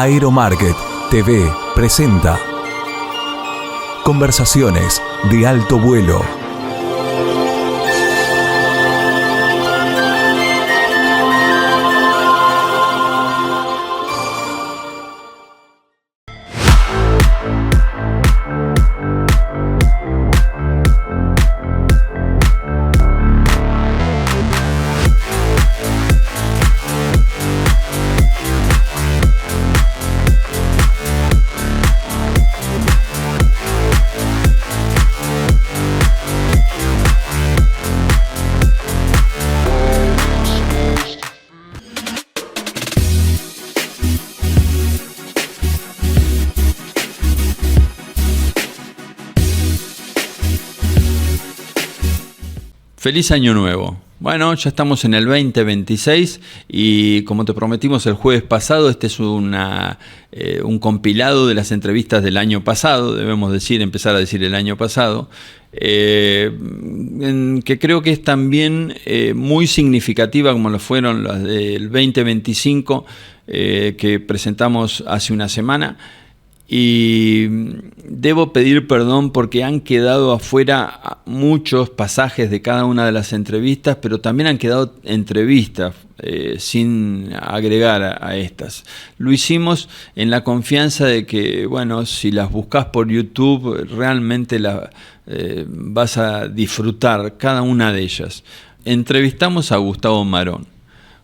Aeromarket TV presenta Conversaciones de alto vuelo. Feliz Año Nuevo. Bueno, ya estamos en el 2026 y como te prometimos el jueves pasado, este es un compilado de las entrevistas del año pasado, debemos empezar a decir el año pasado, que creo que es también muy significativa como lo fueron las del 2025 que presentamos hace una semana. Y debo pedir perdón porque han quedado afuera muchos pasajes de cada una de las entrevistas, pero también han quedado entrevistas sin agregar a estas. Lo hicimos en la confianza de que, bueno, si las buscas por YouTube, realmente vas a disfrutar cada una de ellas. Entrevistamos a Gustavo Marón.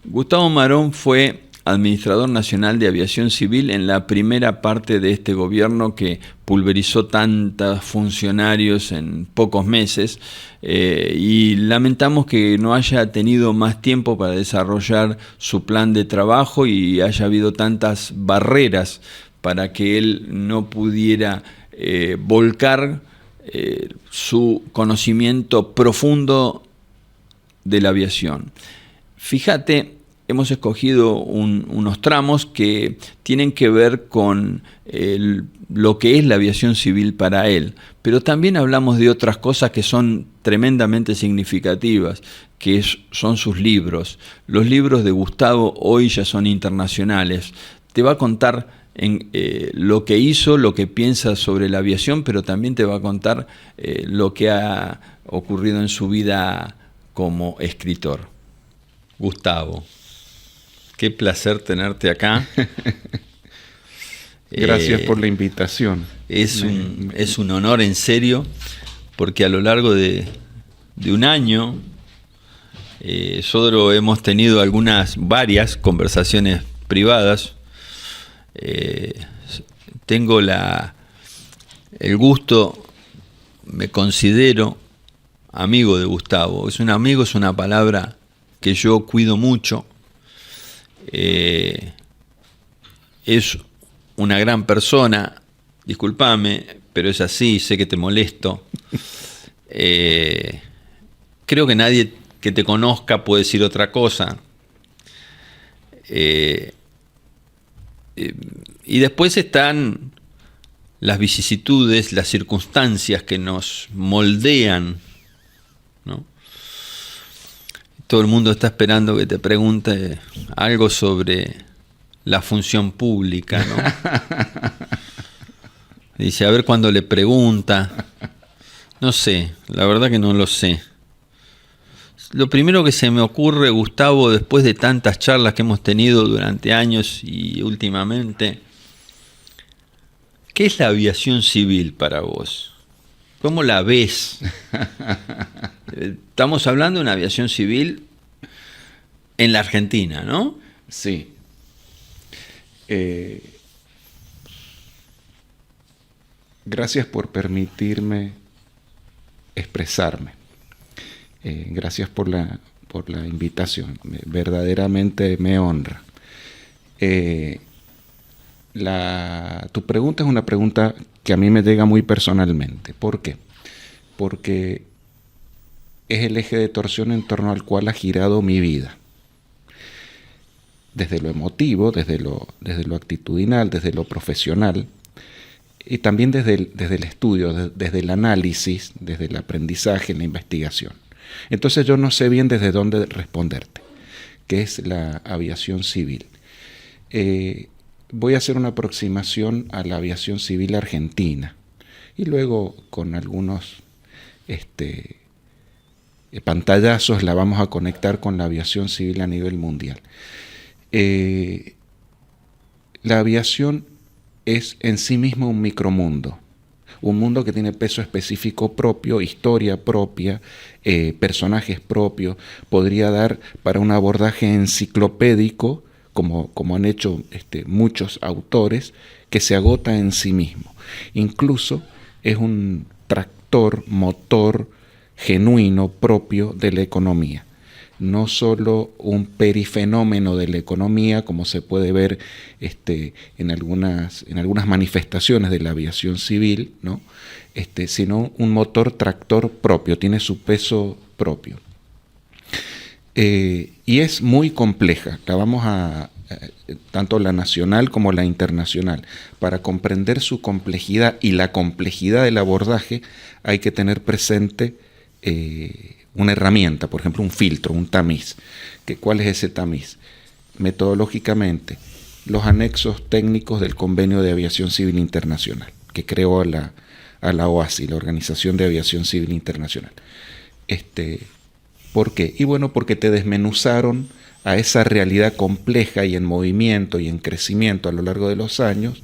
Gustavo Marón fue administrador nacional de aviación civil en la primera parte de este gobierno que pulverizó tantos funcionarios en pocos meses y lamentamos que no haya tenido más tiempo para desarrollar su plan de trabajo y haya habido tantas barreras para que él no pudiera volcar su conocimiento profundo de la aviación. Fíjate, hemos escogido unos tramos que tienen que ver con lo que es la aviación civil para él, pero también hablamos de otras cosas que son tremendamente significativas, que son sus libros. Los libros de Gustavo hoy ya son internacionales. Te va a contar lo que hizo, lo que piensa sobre la aviación, pero también te va a contar lo que ha ocurrido en su vida como escritor. Gustavo, qué placer tenerte acá. Gracias por la invitación. Es un honor en serio, porque a lo largo de un año, nosotros hemos tenido varias conversaciones privadas. Tengo el gusto, me considero amigo de Gustavo. Amigo es una palabra que yo cuido mucho. Es una gran persona, discúlpame, pero es así, sé que te molesto. Creo que nadie que te conozca puede decir otra cosa. Y después están las vicisitudes, las circunstancias que nos moldean, ¿no? Todo el mundo está esperando que te pregunte algo sobre la función pública, ¿no? Dice, a ver cuándo le pregunta. No sé, la verdad que no lo sé. Lo primero que se me ocurre, Gustavo, después de tantas charlas que hemos tenido durante años y últimamente, ¿qué es la aviación civil para vos? ¿Cómo la ves? Estamos hablando de una aviación civil en la Argentina, ¿no? Sí. Gracias por permitirme expresarme. Gracias por la invitación. Verdaderamente me honra. Tu pregunta es una pregunta que a mí me llega muy personalmente. ¿Por qué? Porque es el eje de torsión en torno al cual ha girado mi vida. Desde lo emotivo, desde lo actitudinal, desde lo profesional, y también desde el estudio, desde el análisis, desde el aprendizaje, la investigación. Entonces yo no sé bien desde dónde responderte, qué es la aviación civil. voy a hacer una aproximación a la aviación civil argentina y luego con algunos pantallazos la vamos a conectar con la aviación civil a nivel mundial. La aviación es en sí misma un micromundo, un mundo que tiene peso específico propio, historia propia, personajes propios. Podría dar para un abordaje enciclopédico, como han hecho muchos autores, que se agota en sí mismo. Incluso es un tractor, motor genuino propio de la economía. No solo un perifenómeno de la economía, como se puede ver en algunas manifestaciones de la aviación civil, ¿no? Sino un motor tractor propio, tiene su peso propio. Y es muy compleja, la vamos a tanto la nacional como la internacional. Para comprender su complejidad y la complejidad del abordaje hay que tener presente una herramienta, por ejemplo un filtro, un tamiz. ¿Cuál es ese tamiz? Metodológicamente, los anexos técnicos del Convenio de Aviación Civil Internacional, que creó a la OACI, la Organización de Aviación Civil Internacional. ¿Por qué? Y bueno, porque te desmenuzaron a esa realidad compleja y en movimiento y en crecimiento a lo largo de los años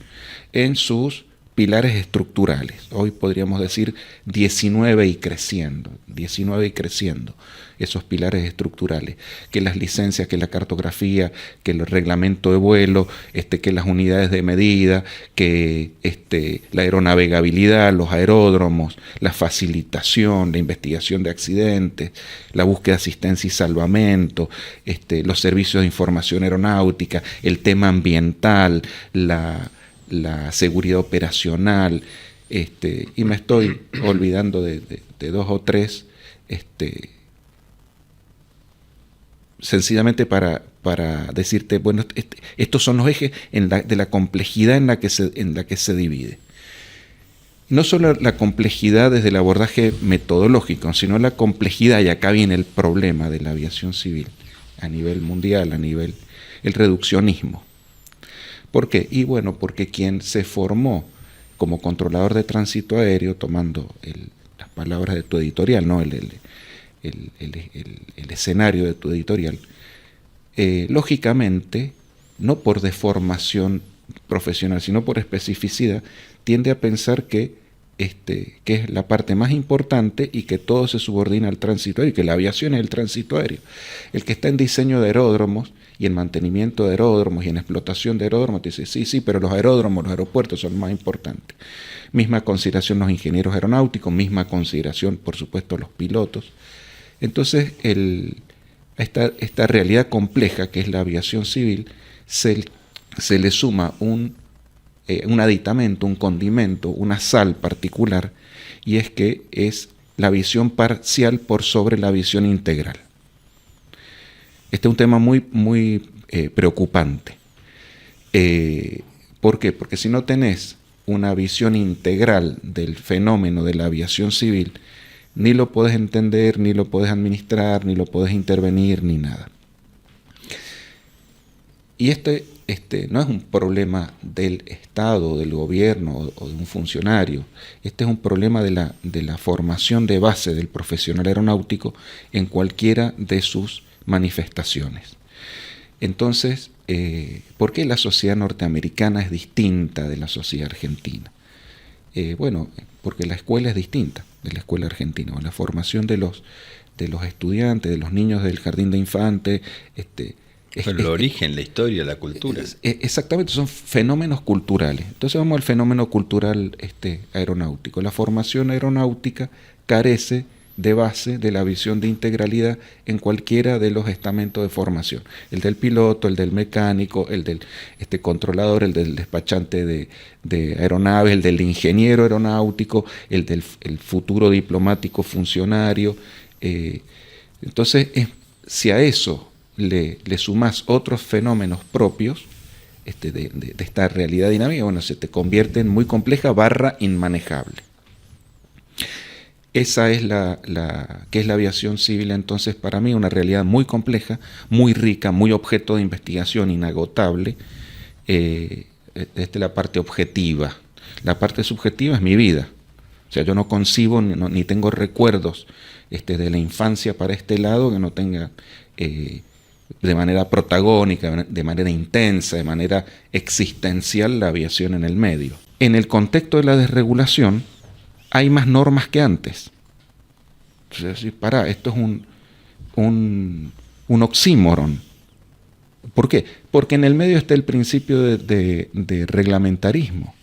en sus pilares estructurales. Hoy podríamos decir 19 y creciendo esos pilares estructurales, que las licencias, que la cartografía, que el reglamento de vuelo, que las unidades de medida, que la aeronavegabilidad, los aeródromos, la facilitación, la investigación de accidentes, la búsqueda, asistencia y salvamento, los servicios de información aeronáutica, el tema ambiental, la seguridad operacional, y me estoy olvidando de dos o tres, sencillamente para decirte, bueno, estos son los ejes de la complejidad en la que se divide. No solo la complejidad desde el abordaje metodológico, sino la complejidad, y acá viene el problema de la aviación civil a nivel mundial, el reduccionismo. ¿Por qué? Y bueno, porque quien se formó como controlador de tránsito aéreo, tomando las palabras de tu editorial, ¿no? el escenario de tu editorial, lógicamente, no por deformación profesional, sino por especificidad, tiende a pensar que es la parte más importante y que todo se subordina al tránsito aéreo, y que la aviación es el tránsito aéreo. El que está en diseño de aeródromos y en mantenimiento de aeródromos y en explotación de aeródromos te dice, sí, pero los aeródromos, los aeropuertos son más importantes. Misma consideración los ingenieros aeronáuticos, misma consideración, por supuesto, los pilotos. Entonces, esta realidad compleja que es la aviación civil, se le suma un aditamento, un condimento, una sal particular, y es que es la visión parcial por sobre la visión integral. Este es un tema muy, muy preocupante. ¿Por qué? Porque si no tenés una visión integral del fenómeno de la aviación civil, ni lo podés entender, ni lo podés administrar, ni lo podés intervenir, ni nada. Y no es un problema del Estado, del gobierno o de un funcionario. Este es un problema de la formación de base del profesional aeronáutico en cualquiera de sus manifestaciones. Entonces, ¿por qué la sociedad norteamericana es distinta de la sociedad argentina? Bueno, porque la escuela es distinta de la escuela argentina. La formación de los estudiantes, de los niños del jardín de infantes, el origen, la historia, la cultura. Exactamente, son fenómenos culturales. Entonces vamos al fenómeno cultural aeronáutico. La formación aeronáutica carece de base de la visión de integralidad en cualquiera de los estamentos de formación. El del piloto, el del mecánico, el del controlador, el del despachante de aeronaves, el del ingeniero aeronáutico, el del futuro diplomático funcionario. Entonces, si a eso le sumás otros fenómenos propios de esta realidad dinámica, bueno, se te convierte en muy compleja / inmanejable. Esa es que es la aviación civil, entonces, para mí, una realidad muy compleja, muy rica, muy objeto de investigación, inagotable, esta es la parte objetiva. La parte subjetiva es mi vida. O sea, yo no concibo ni tengo recuerdos de la infancia para este lado que no tenga de manera protagónica, de manera intensa, de manera existencial la aviación en el medio. En el contexto de la desregulación hay más normas que antes. Entonces, esto es un oxímoron. ¿Por qué? Porque en el medio está el principio de reglamentarismo.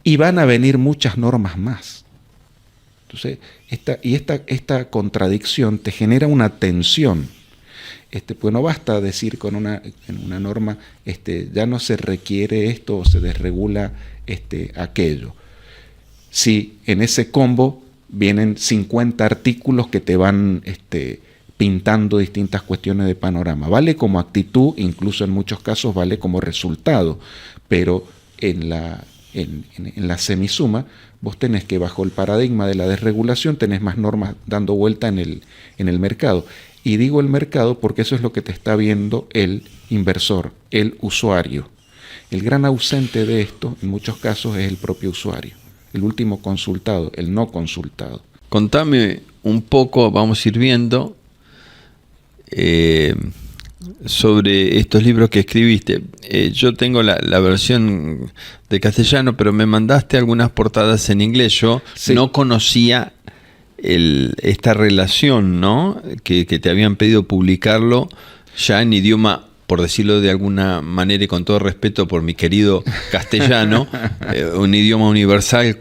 Y van a venir muchas normas más. Entonces, esta contradicción te genera una tensión. Pues no basta decir en una norma, ya no se requiere esto o se desregula aquello. Si en ese combo vienen 50 artículos que te van pintando distintas cuestiones de panorama. Vale como actitud, incluso en muchos casos vale como resultado, pero en la semisuma vos tenés que, bajo el paradigma de la desregulación, tenés más normas dando vuelta en el mercado. Y digo el mercado porque eso es lo que te está viendo el inversor, el usuario. El gran ausente de esto, en muchos casos, es el propio usuario, el último consultado, el no consultado. Contame un poco, vamos a ir viendo, sobre estos libros que escribiste. Yo tengo la versión de castellano, pero me mandaste algunas portadas en inglés. Yo sí no conocía esta relación, ¿no? Que te habían pedido publicarlo ya en idioma, por decirlo de alguna manera y con todo respeto por mi querido castellano, un idioma universal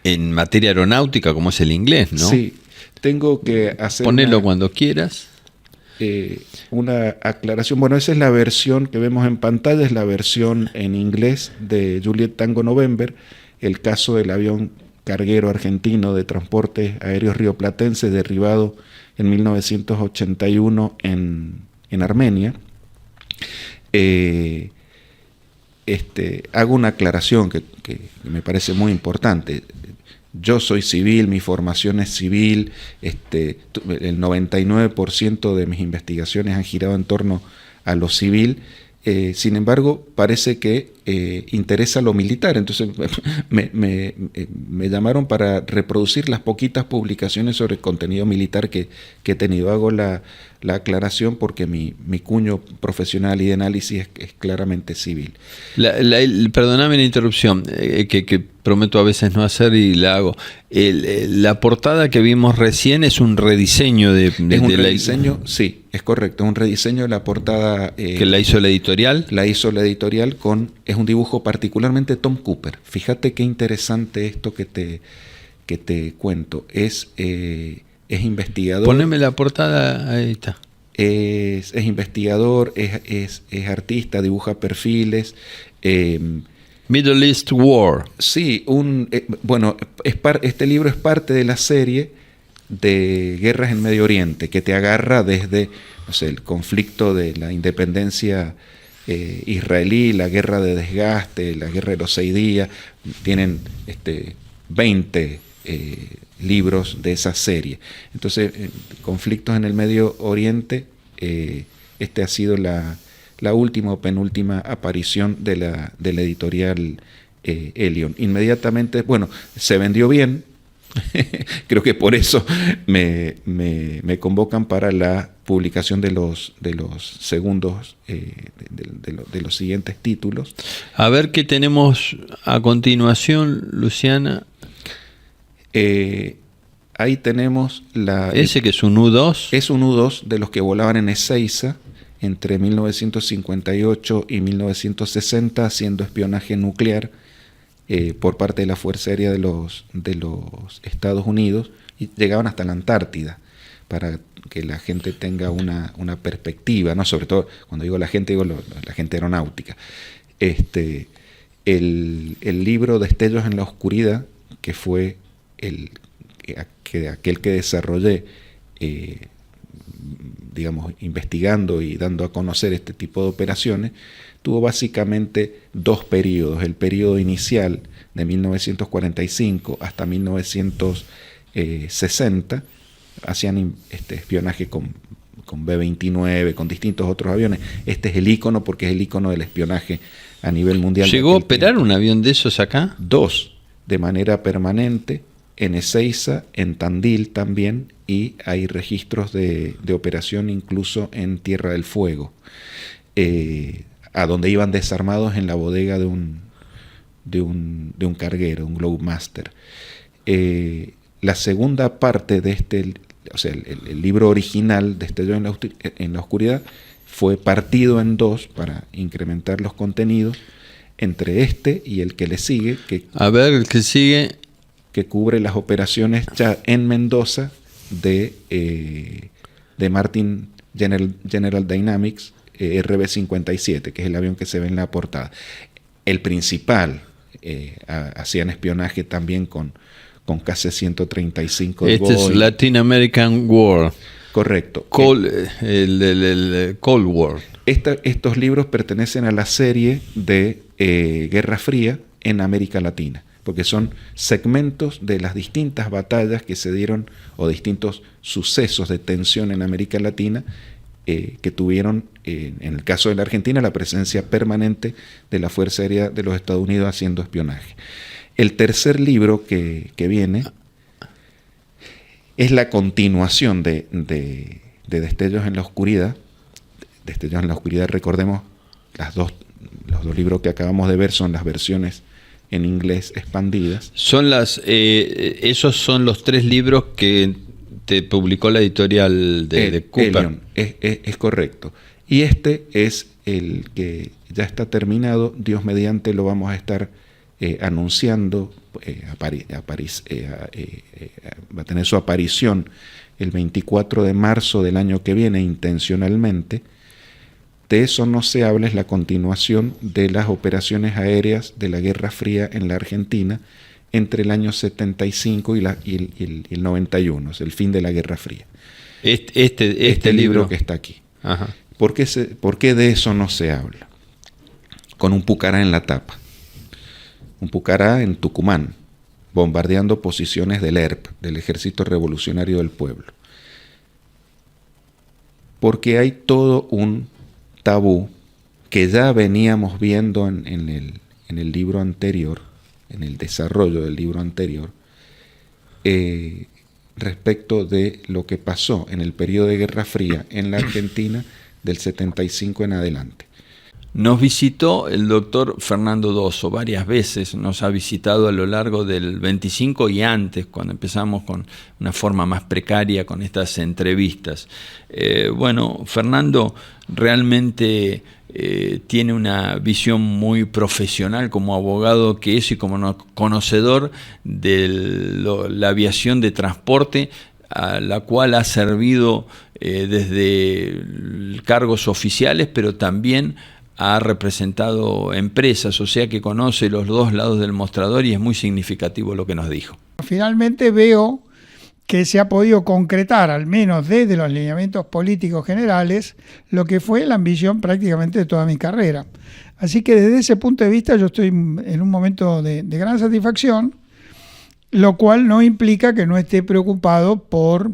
en materia aeronáutica como es el inglés, ¿no? Sí, tengo que hacer... Ponelo cuando quieras. Una aclaración. Bueno, esa es la versión que vemos en pantalla, es la versión en inglés de Juliet Tango November, el caso del avión carguero argentino de transportes aéreos rioplatense derribado en 1981 en Armenia. Hago una aclaración que me parece muy importante. Yo soy civil, mi formación es civil, el 99% de mis investigaciones han girado en torno a lo civil. Sin embargo, parece que interesa lo militar. Entonces me llamaron para reproducir las poquitas publicaciones sobre contenido militar que he tenido. Hago la aclaración porque mi cuño profesional y de análisis es claramente civil. Perdóname la interrupción, que prometo a veces no hacer y la hago. La portada que vimos recién es un rediseño ¿Es un rediseño? Sí, es correcto. Es un rediseño de la portada. ¿Que la hizo la editorial? La hizo la editorial es un dibujo particularmente Tom Cooper. Fíjate qué interesante esto que te cuento. Es investigador. Poneme la portada, ahí está. Es investigador, es artista, dibuja perfiles. Middle East War. Sí, este libro es parte de la serie de Guerras en Medio Oriente, que te agarra desde el conflicto de la independencia israelí, la guerra de desgaste, la guerra de los 6 días. Tienen 20 libros de esa serie. Entonces, conflictos en el Medio Oriente, ha sido la última o penúltima aparición de la editorial Elion. Inmediatamente, se vendió bien. Creo que por eso me convocan para la publicación de los segundos, de los siguientes títulos. A ver qué tenemos a continuación, Luciana. Ahí tenemos ese que es un U-2. Es un U-2 de los que volaban en Ezeiza entre 1958 y 1960 haciendo espionaje nuclear por parte de la Fuerza Aérea de los Estados Unidos, y llegaban hasta la Antártida, para que la gente tenga una perspectiva, ¿no? Sobre todo, cuando digo la gente, digo la gente aeronáutica. El libro Destellos en la Oscuridad, que fue aquel que desarrollé, investigando y dando a conocer este tipo de operaciones, tuvo básicamente 2 periodos. El periodo inicial de 1945 hasta 1960, hacían espionaje con B-29, con distintos otros aviones. Este es el ícono porque es el ícono del espionaje a nivel mundial. ¿Llegó a operar un avión de esos acá? 2, de manera permanente, en Ezeiza, en Tandil también, y hay registros de operación incluso en Tierra del Fuego, a donde iban desarmados en la bodega de un carguero, un Globemaster. La segunda parte de el libro original, Destello en la Oscuridad, fue partido en 2 para incrementar los contenidos entre este y el que le sigue, A ver, el que sigue, que cubre las operaciones ya en Mendoza de Martin General Dynamics RB-57, que es el avión que se ve en la portada. El principal, hacían espionaje también con KC-135 de este Boeing. es Latin American War. Correcto. El Cold War. Estos libros pertenecen a la serie de Guerra Fría en América Latina, porque son segmentos de las distintas batallas que se dieron o distintos sucesos de tensión en América Latina que tuvieron, en el caso de la Argentina, la presencia permanente de la Fuerza Aérea de los Estados Unidos haciendo espionaje. El tercer libro que viene es la continuación de Destellos en la Oscuridad. Destellos en la Oscuridad, recordemos, los dos libros que acabamos de ver son las versiones en inglés expandidas. Esos son los 3 libros que te publicó la editorial de Cooper. Elion, es correcto. Y este es el que ya está terminado. Dios mediante lo vamos a estar anunciando. Va a tener su aparición el 24 de marzo del año que viene, intencionalmente. De eso no se habla, es la continuación de las operaciones aéreas de la Guerra Fría en la Argentina entre el año 75 y el 91, es el fin de la Guerra Fría. Este libro que está aquí. Ajá. ¿Por qué de eso no se habla? Con un Pucará en la tapa. Un Pucará en Tucumán, bombardeando posiciones del ERP, del Ejército Revolucionario del Pueblo. Porque hay todo un tabú que ya veníamos viendo en el libro anterior, en el desarrollo del libro anterior, respecto de lo que pasó en el periodo de Guerra Fría en la Argentina del 75 en adelante. Nos visitó el doctor Fernando Dosso varias veces, nos ha visitado a lo largo del 25 y antes, cuando empezamos con una forma más precaria con estas entrevistas. Fernando realmente tiene una visión muy profesional como abogado que es y como conocedor de la aviación de transporte, a la cual ha servido desde cargos oficiales, pero también ha representado empresas, o sea que conoce los 2 lados del mostrador y es muy significativo lo que nos dijo. Finalmente veo que se ha podido concretar, al menos desde los lineamientos políticos generales, lo que fue la ambición prácticamente de toda mi carrera. Así que desde ese punto de vista yo estoy en un momento de gran satisfacción, lo cual no implica que no esté preocupado por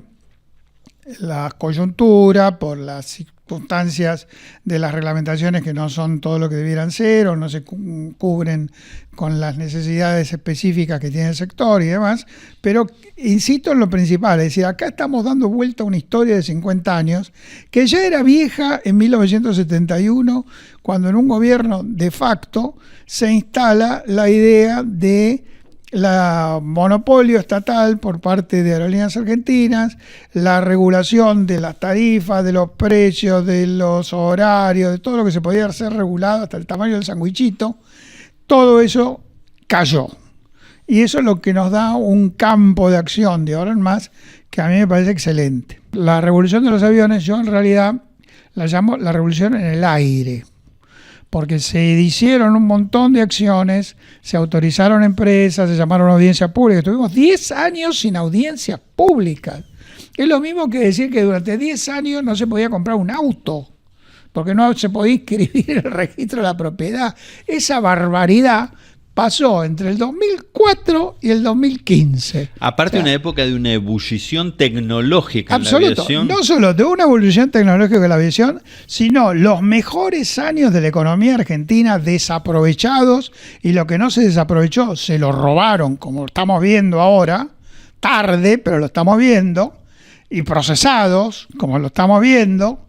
la coyuntura, por las circunstancias de las reglamentaciones que no son todo lo que debieran ser o no se cubren con las necesidades específicas que tiene el sector y demás, pero insisto en lo principal, es decir, acá estamos dando vuelta a una historia de 50 años que ya era vieja en 1971, cuando en un gobierno de facto se instala la idea de la monopolio estatal por parte de Aerolíneas Argentinas, la regulación de las tarifas, de los precios, de los horarios, de todo lo que se podía ser regulado hasta el tamaño del sandwichito, todo eso cayó. Y eso es lo que nos da un campo de acción de ahora en más que a mí me parece excelente. La revolución de los aviones yo en realidad la llamo la revolución en el aire, porque se hicieron un montón de acciones, se autorizaron empresas, se llamaron audiencias públicas. Tuvimos 10 años sin audiencias públicas. Es lo mismo que decir que durante 10 años no se podía comprar un auto, porque no se podía inscribir en el registro de la propiedad. Esa barbaridad pasó entre el 2004 y el 2015. Aparte, una época de una ebullición tecnológica en la aviación. No solo de una evolución tecnológica en la aviación, sino los mejores años de la economía argentina desaprovechados, y lo que no se desaprovechó se lo robaron, como estamos viendo ahora, tarde, pero lo estamos viendo, y procesados, como lo estamos viendo,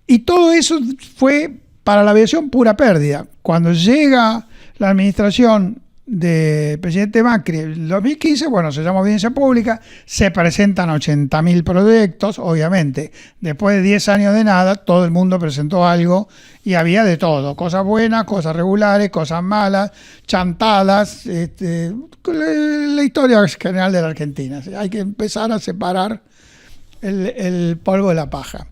y todo eso fue para la aviación pura pérdida. Cuando llega la administración del presidente Macri en el 2015, bueno, se llama audiencia pública, se presentan 80.000 proyectos, obviamente. Después de 10 años de nada, todo el mundo presentó algo y había de todo, cosas buenas, cosas regulares, cosas malas, chantadas, la historia general de la Argentina. Hay que empezar a separar el polvo de la paja.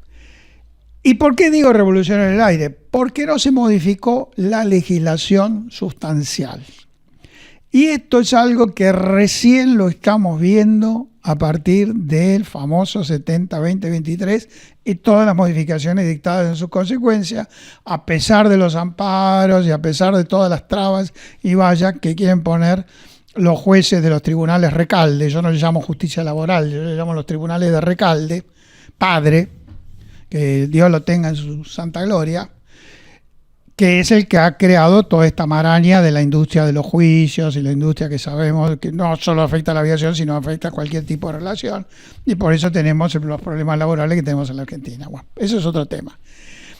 ¿Y por qué digo revolución en el aire? Porque no se modificó la legislación sustancial. Y esto es algo que recién lo estamos viendo a partir del famoso 70-20-23 y todas las modificaciones dictadas en sus consecuencias, a pesar de los amparos y a pesar de todas las trabas y vallas que quieren poner los jueces de los tribunales Recalde. Yo no les llamo justicia laboral, yo les llamo los tribunales de Recalde, padre, que Dios lo tenga en su santa gloria, que es el que ha creado toda esta maraña de la industria de los juicios y la industria que sabemos que no solo afecta a la aviación, sino afecta a cualquier tipo de relación, y por eso tenemos los problemas laborales que tenemos en la Argentina. Bueno, eso es otro tema.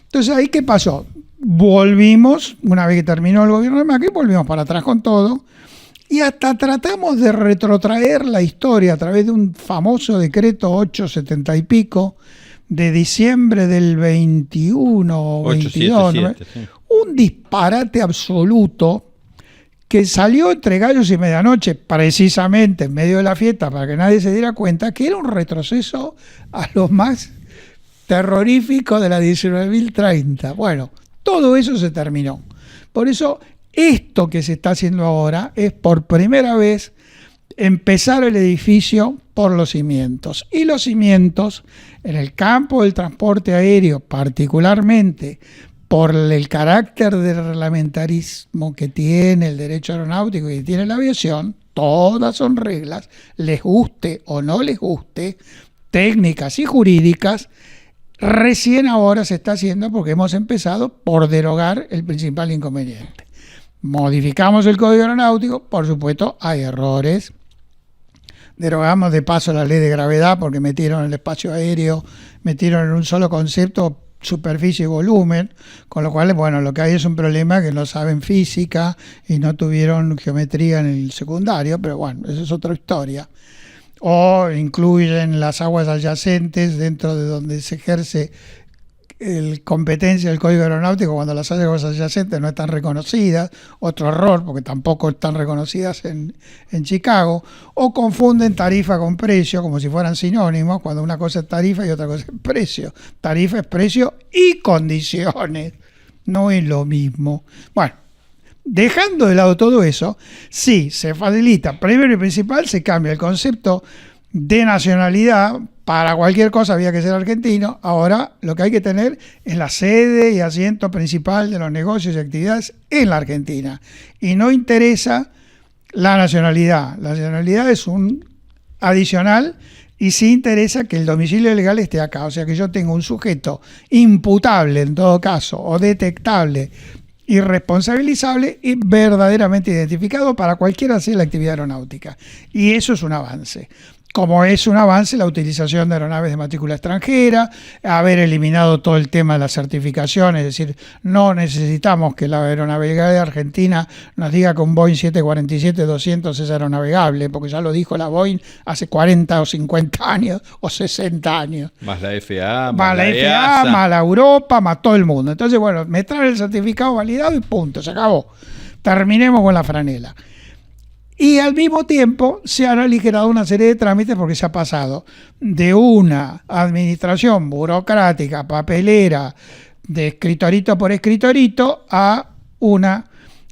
Entonces, ¿ahí qué pasó? Volvimos, una vez que terminó el gobierno de Macri, volvimos para atrás con todo, y hasta tratamos de retrotraer la historia a través de un famoso decreto 870 y pico, de diciembre del 21 o 22, 877, sí. Un disparate absoluto que salió entre gallos y medianoche, precisamente en medio de la fiesta, para que nadie se diera cuenta que era un retroceso a lo más terrorífico de la 19.030. Bueno, todo eso se terminó. Por eso, esto que se está haciendo ahora es por primera vez empezar el edificio por los cimientos. Y los cimientos, en el campo del transporte aéreo, particularmente por el carácter de reglamentarismo que tiene el derecho aeronáutico y que tiene la aviación, todas son reglas, les guste o no les guste, técnicas y jurídicas. Recién ahora se está haciendo porque hemos empezado por derogar el principal inconveniente. Modificamos el Código Aeronáutico, por supuesto hay errores. Derogamos de paso la ley de gravedad porque metieron el espacio aéreo, metieron en un solo concepto superficie y volumen, con lo cual, bueno, lo que hay es un problema que no saben física y no tuvieron geometría en el secundario, pero bueno, esa es otra historia. O incluyen las aguas adyacentes dentro de donde se ejerce competencia del Código Aeronáutico cuando las aguas adyacentes no están reconocidas, otro error porque tampoco están reconocidas en Chicago, o confunden tarifa con precio como si fueran sinónimos, cuando una cosa es tarifa y otra cosa es precio. Tarifa es precio y condiciones, no es lo mismo. Bueno, dejando de lado todo eso, sí, se facilita, primero y principal, se cambia el concepto de nacionalidad. Para cualquier cosa había que ser argentino. Ahora lo que hay que tener es la sede y asiento principal de los negocios y actividades en la Argentina. Y no interesa la nacionalidad. La nacionalidad es un adicional y sí interesa que el domicilio legal esté acá. O sea, que yo tengo un sujeto imputable en todo caso o detectable y responsabilizable y verdaderamente identificado para cualquiera sea la actividad aeronáutica. Y eso es un avance. Como es un avance la utilización de aeronaves de matrícula extranjera, haber eliminado todo el tema de la certificación, es decir, no necesitamos que la aeronavegabilidad argentina nos diga que un Boeing 747-200 es aeronavegable, porque ya lo dijo la Boeing hace 40 o 50 años o 60 años. Más la FAA, más la FAA, más la Europa, más todo el mundo. Entonces, bueno, me trae el certificado validado y punto, se acabó. Terminemos con la franela. Y al mismo tiempo se han aligerado una serie de trámites porque se ha pasado de una administración burocrática, papelera, de escritorito por escritorito, a una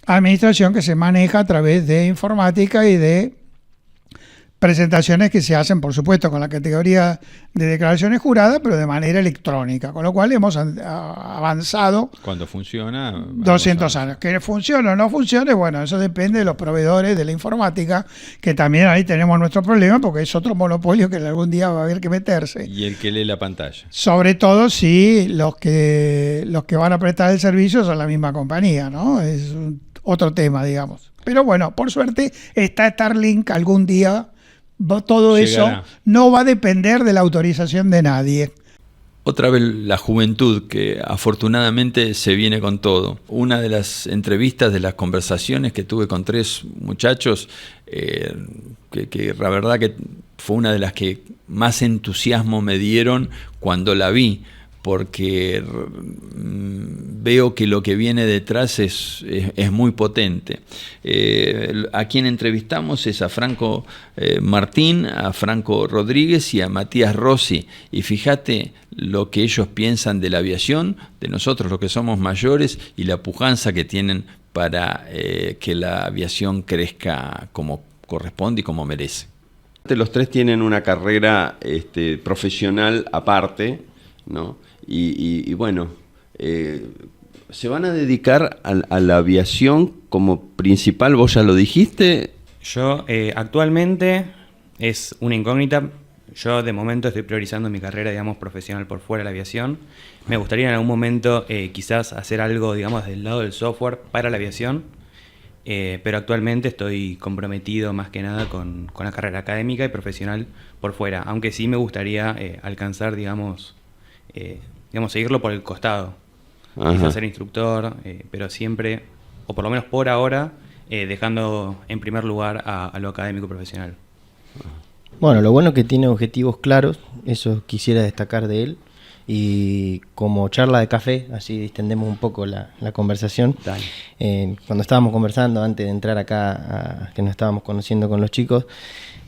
administración que se maneja a través de informática y de presentaciones que se hacen, por supuesto, con la categoría de declaraciones juradas, pero de manera electrónica, con lo cual hemos avanzado Cuando funciona... 200 años. Que funcione o no funcione, bueno, eso depende de los proveedores de la informática, que también ahí tenemos nuestro problema, porque es otro monopolio que algún día va a haber que meterse. Y el que lee la pantalla. Sobre todo si los que van a prestar el servicio son la misma compañía, ¿no? Es otro tema, digamos. Pero bueno, por suerte está Starlink algún día. Todo Llegará. eso no va a depender de la autorización de nadie. Otra vez la juventud que afortunadamente se viene con todo. Una de las entrevistas, de las conversaciones que tuve con 3 muchachos, que la verdad que fue una de las que más entusiasmo me dieron cuando la vi, porque veo que lo que viene detrás es muy potente. A quien entrevistamos es a Franco Martín, a Franco Rodríguez y a Matías Rossi. Y fíjate lo que ellos piensan de la aviación, de nosotros los que somos mayores, y la pujanza que tienen para que la aviación crezca como corresponde y como merece. Los 3 tienen una carrera profesional aparte, ¿no? Y bueno, ¿se van a dedicar a la aviación como principal? ¿Vos ya lo dijiste? Yo actualmente es una incógnita. Yo de momento estoy priorizando mi carrera, digamos, profesional por fuera de la aviación. Me gustaría en algún momento quizás hacer algo, digamos, del lado del software para la aviación. Pero actualmente estoy comprometido más que nada con la carrera académica y profesional por fuera. Aunque sí me gustaría alcanzar, digamos, seguirlo por el costado. Quizás ser instructor, pero siempre, o por lo menos por ahora, dejando en primer lugar a lo académico profesional. Bueno, lo bueno es que tiene objetivos claros, eso quisiera destacar de él. Y como charla de café, así distendemos un poco la conversación. Cuando estábamos conversando, antes de entrar acá, que nos estábamos conociendo con los chicos,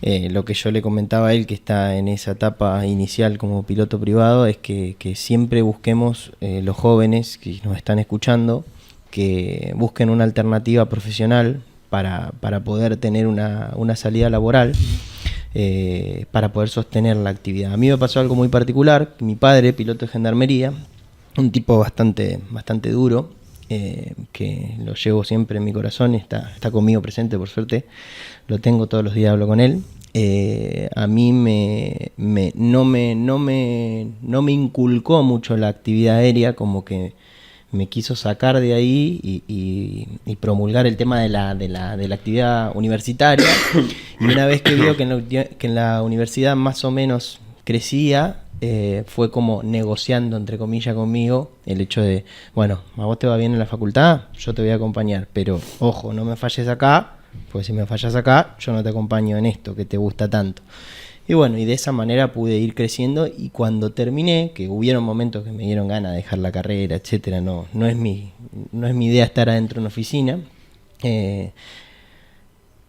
lo que yo le comentaba a él, que está en esa etapa inicial como piloto privado, es que siempre busquemos, los jóvenes que nos están escuchando, que busquen una alternativa profesional para poder tener una salida laboral. Para poder sostener la actividad. A mí me pasó algo muy particular. Mi padre, piloto de gendarmería, un tipo bastante duro, que lo llevo siempre en mi corazón, está conmigo presente, por suerte, lo tengo todos los días, hablo con él. A mí no me inculcó mucho la actividad aérea, como que me quiso sacar de ahí y promulgar el tema de la actividad universitaria. Y una vez que vio que en la universidad más o menos crecía, fue como negociando, entre comillas, conmigo el hecho de, bueno, a vos te va bien en la facultad, yo te voy a acompañar, pero ojo, no me falles acá, porque si me fallas acá, yo no te acompaño en esto que te gusta tanto. Y bueno, y de esa manera pude ir creciendo, y cuando terminé, que hubieron momentos que me dieron ganas de dejar la carrera, etcétera, no es mi idea estar adentro de una oficina.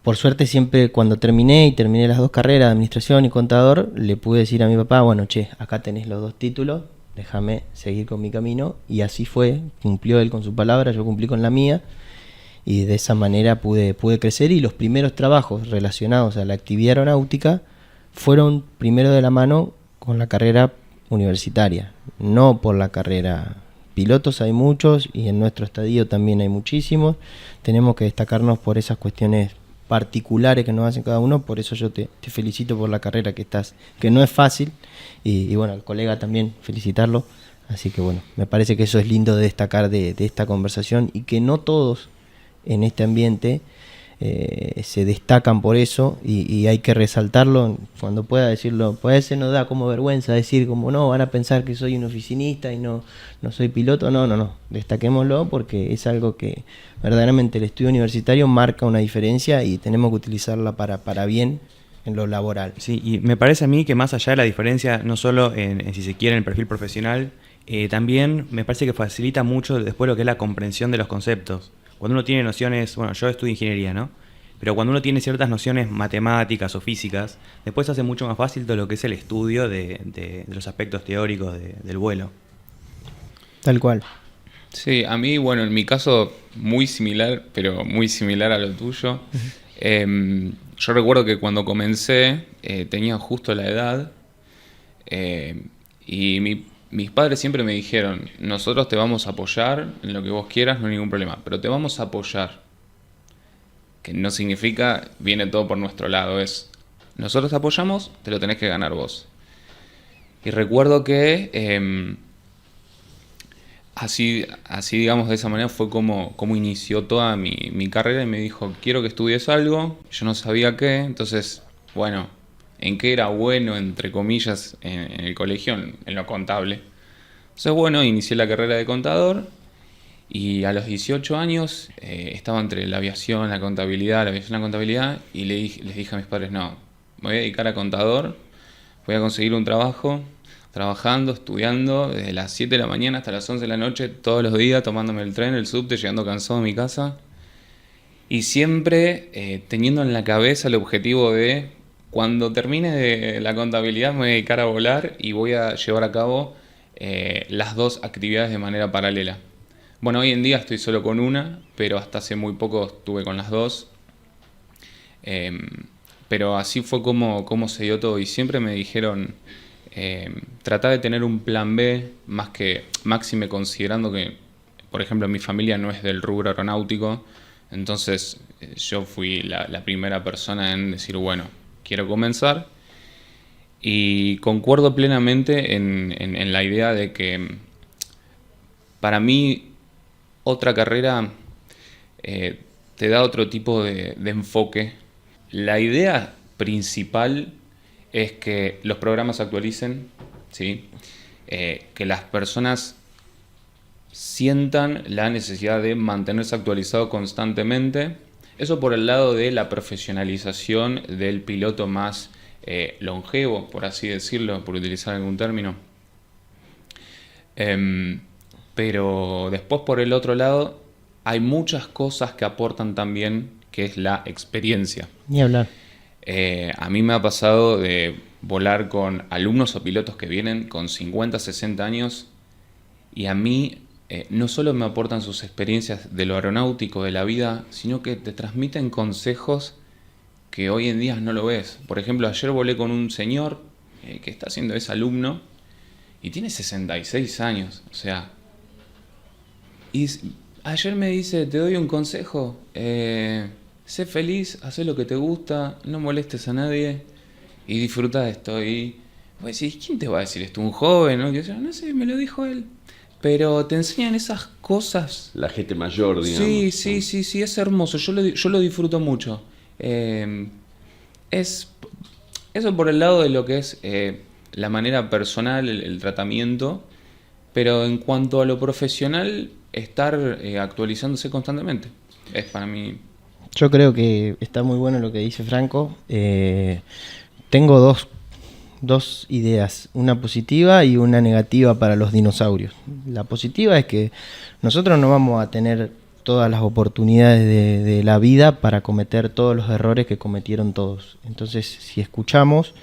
Por suerte siempre cuando terminé las 2 carreras, administración y contador, le pude decir a mi papá, bueno, acá tenés los 2 títulos, déjame seguir con mi camino, y así fue, cumplió él con su palabra, yo cumplí con la mía, y de esa manera pude crecer, y los primeros trabajos relacionados a la actividad aeronáutica fueron primero de la mano con la carrera universitaria, no por la carrera. Pilotos hay muchos y en nuestro estadio también hay muchísimos. Tenemos que destacarnos por esas cuestiones particulares que nos hacen cada uno. Por eso yo te felicito por la carrera que no es fácil, y bueno, al colega también felicitarlo. Así que bueno, me parece que eso es lindo de destacar de esta conversación, y que no todos en este ambiente se destacan por eso, y hay que resaltarlo cuando pueda decirlo. Pues a veces nos da como vergüenza decir como no, van a pensar que soy un oficinista y no soy piloto. No, destaquémoslo, porque es algo que verdaderamente el estudio universitario marca una diferencia, y tenemos que utilizarla para bien en lo laboral. Sí, y me parece a mí que más allá de la diferencia, no solo en si se quiere, en el perfil profesional, también me parece que facilita mucho después lo que es la comprensión de los conceptos. Cuando uno tiene nociones, bueno, yo estudio ingeniería, ¿no? Pero cuando uno tiene ciertas nociones matemáticas o físicas, después hace mucho más fácil todo lo que es el estudio de los aspectos teóricos del vuelo. Tal cual. Sí, a mí, bueno, en mi caso muy similar, pero muy similar a lo tuyo. Yo recuerdo que cuando comencé tenía justo la edad y mis padres siempre me dijeron, nosotros te vamos a apoyar en lo que vos quieras, no hay ningún problema, pero te vamos a apoyar. Que no significa viene todo por nuestro lado, es nosotros te apoyamos, te lo tenés que ganar vos. Y recuerdo que así digamos, de esa manera fue como inició toda mi carrera y me dijo, quiero que estudies algo, yo no sabía qué, entonces, bueno, ¿en qué era bueno, entre comillas, en el colegio? En lo contable. Entonces, bueno, inicié la carrera de contador y a los 18 años estaba entre la aviación, la contabilidad, y les dije a mis padres, no, me voy a dedicar a contador, voy a conseguir un trabajo, trabajando, estudiando, desde las 7 de la mañana hasta las 11 de la noche, todos los días, tomándome el tren, el subte, llegando cansado a mi casa. Y siempre teniendo en la cabeza el objetivo de, cuando termine de la contabilidad, me voy a dedicar a volar y voy a llevar a cabo las dos actividades de manera paralela. Bueno, hoy en día estoy solo con una, pero hasta hace muy poco estuve con las dos. Pero así fue como se dio todo y siempre me dijeron... tratar de tener un plan B, más que máxime considerando que, por ejemplo, mi familia no es del rubro aeronáutico, entonces yo fui la primera persona en decir, bueno, quiero comenzar, y concuerdo plenamente en la idea de que para mí otra carrera te da otro tipo de enfoque. La idea principal es que los programas se actualicen, ¿sí? Que las personas sientan la necesidad de mantenerse actualizado constantemente. Eso por el lado de la profesionalización del piloto más longevo, por así decirlo, por utilizar algún término. Pero después, por el otro lado, hay muchas cosas que aportan también, que es la experiencia. Ni hablar. A mí me ha pasado de volar con alumnos o pilotos que vienen con 50, 60 años y a mí no solo me aportan sus experiencias de lo aeronáutico, de la vida, sino que te transmiten consejos que hoy en día no lo ves. Por ejemplo, ayer volé con un señor que está siendo ese alumno y tiene 66 años, o sea, y ayer me dice, te doy un consejo, sé feliz, haz lo que te gusta, no molestes a nadie y disfruta de esto. Y vos decís, ¿quién te va a decir esto? ¿Un joven? ¿No? Yo, no sé, me lo dijo él. Pero te enseñan esas cosas. La gente mayor, digamos. Sí, es hermoso. Yo lo disfruto mucho. Eso por el lado de lo que es la manera personal, el tratamiento. Pero en cuanto a lo profesional, estar actualizándose constantemente. Es para mí... Yo creo que está muy bueno lo que dice Franco. Tengo dos ideas, una positiva y una negativa para los dinosaurios. La positiva es que nosotros no vamos a tener todas las oportunidades de la vida para cometer todos los errores que cometieron todos. Entonces, si escuchamos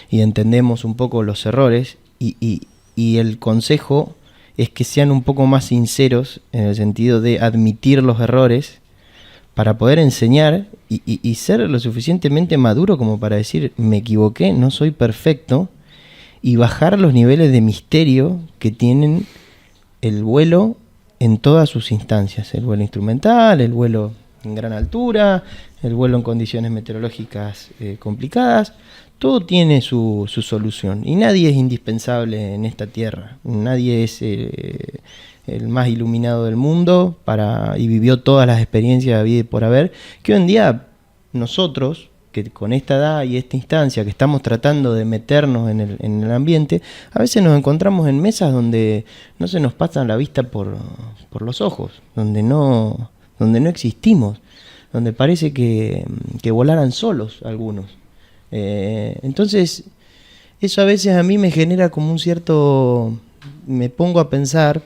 y entendemos un poco los errores y el consejo es que sean un poco más sinceros en el sentido de admitir los errores para poder enseñar y ser lo suficientemente maduro como para decir, me equivoqué, no soy perfecto, y bajar los niveles de misterio que tienen el vuelo en todas sus instancias, el vuelo instrumental, el vuelo en gran altura, el vuelo en condiciones meteorológicas complicadas. Todo tiene su solución y nadie es indispensable en esta tierra, nadie es el más iluminado del mundo y vivió todas las experiencias de vida y por haber, que hoy en día nosotros, que con esta edad y esta instancia que estamos tratando de meternos en el ambiente, a veces nos encontramos en mesas donde no se nos pasa la vista por los ojos, donde no existimos, donde parece que volaran solos algunos. Entonces, eso a veces a mí me genera como un cierto... Me pongo a pensar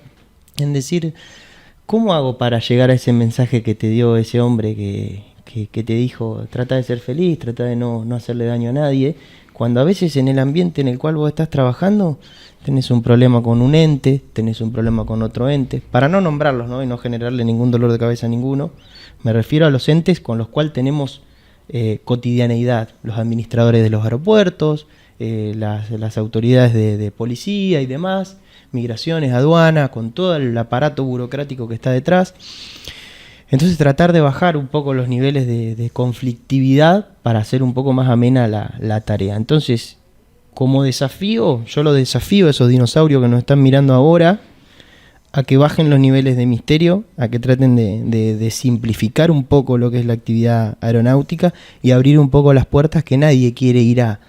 en decir, ¿cómo hago para llegar a ese mensaje que te dio ese hombre que te dijo, trata de ser feliz, trata de no hacerle daño a nadie, cuando a veces en el ambiente en el cual vos estás trabajando tenés un problema con un ente, tenés un problema con otro ente, para no nombrarlos, ¿no? Y no generarle ningún dolor de cabeza a ninguno, me refiero a los entes con los cuales tenemos cotidianeidad, los administradores de los aeropuertos, las autoridades de policía y demás, migraciones, aduana, con todo el aparato burocrático que está detrás. Entonces tratar de bajar un poco los niveles de conflictividad para hacer un poco más amena la tarea. Entonces, como desafío, yo lo desafío a esos dinosaurios que nos están mirando ahora a que bajen los niveles de misterio, a que traten de simplificar un poco lo que es la actividad aeronáutica y abrir un poco las puertas, que nadie quiere ir a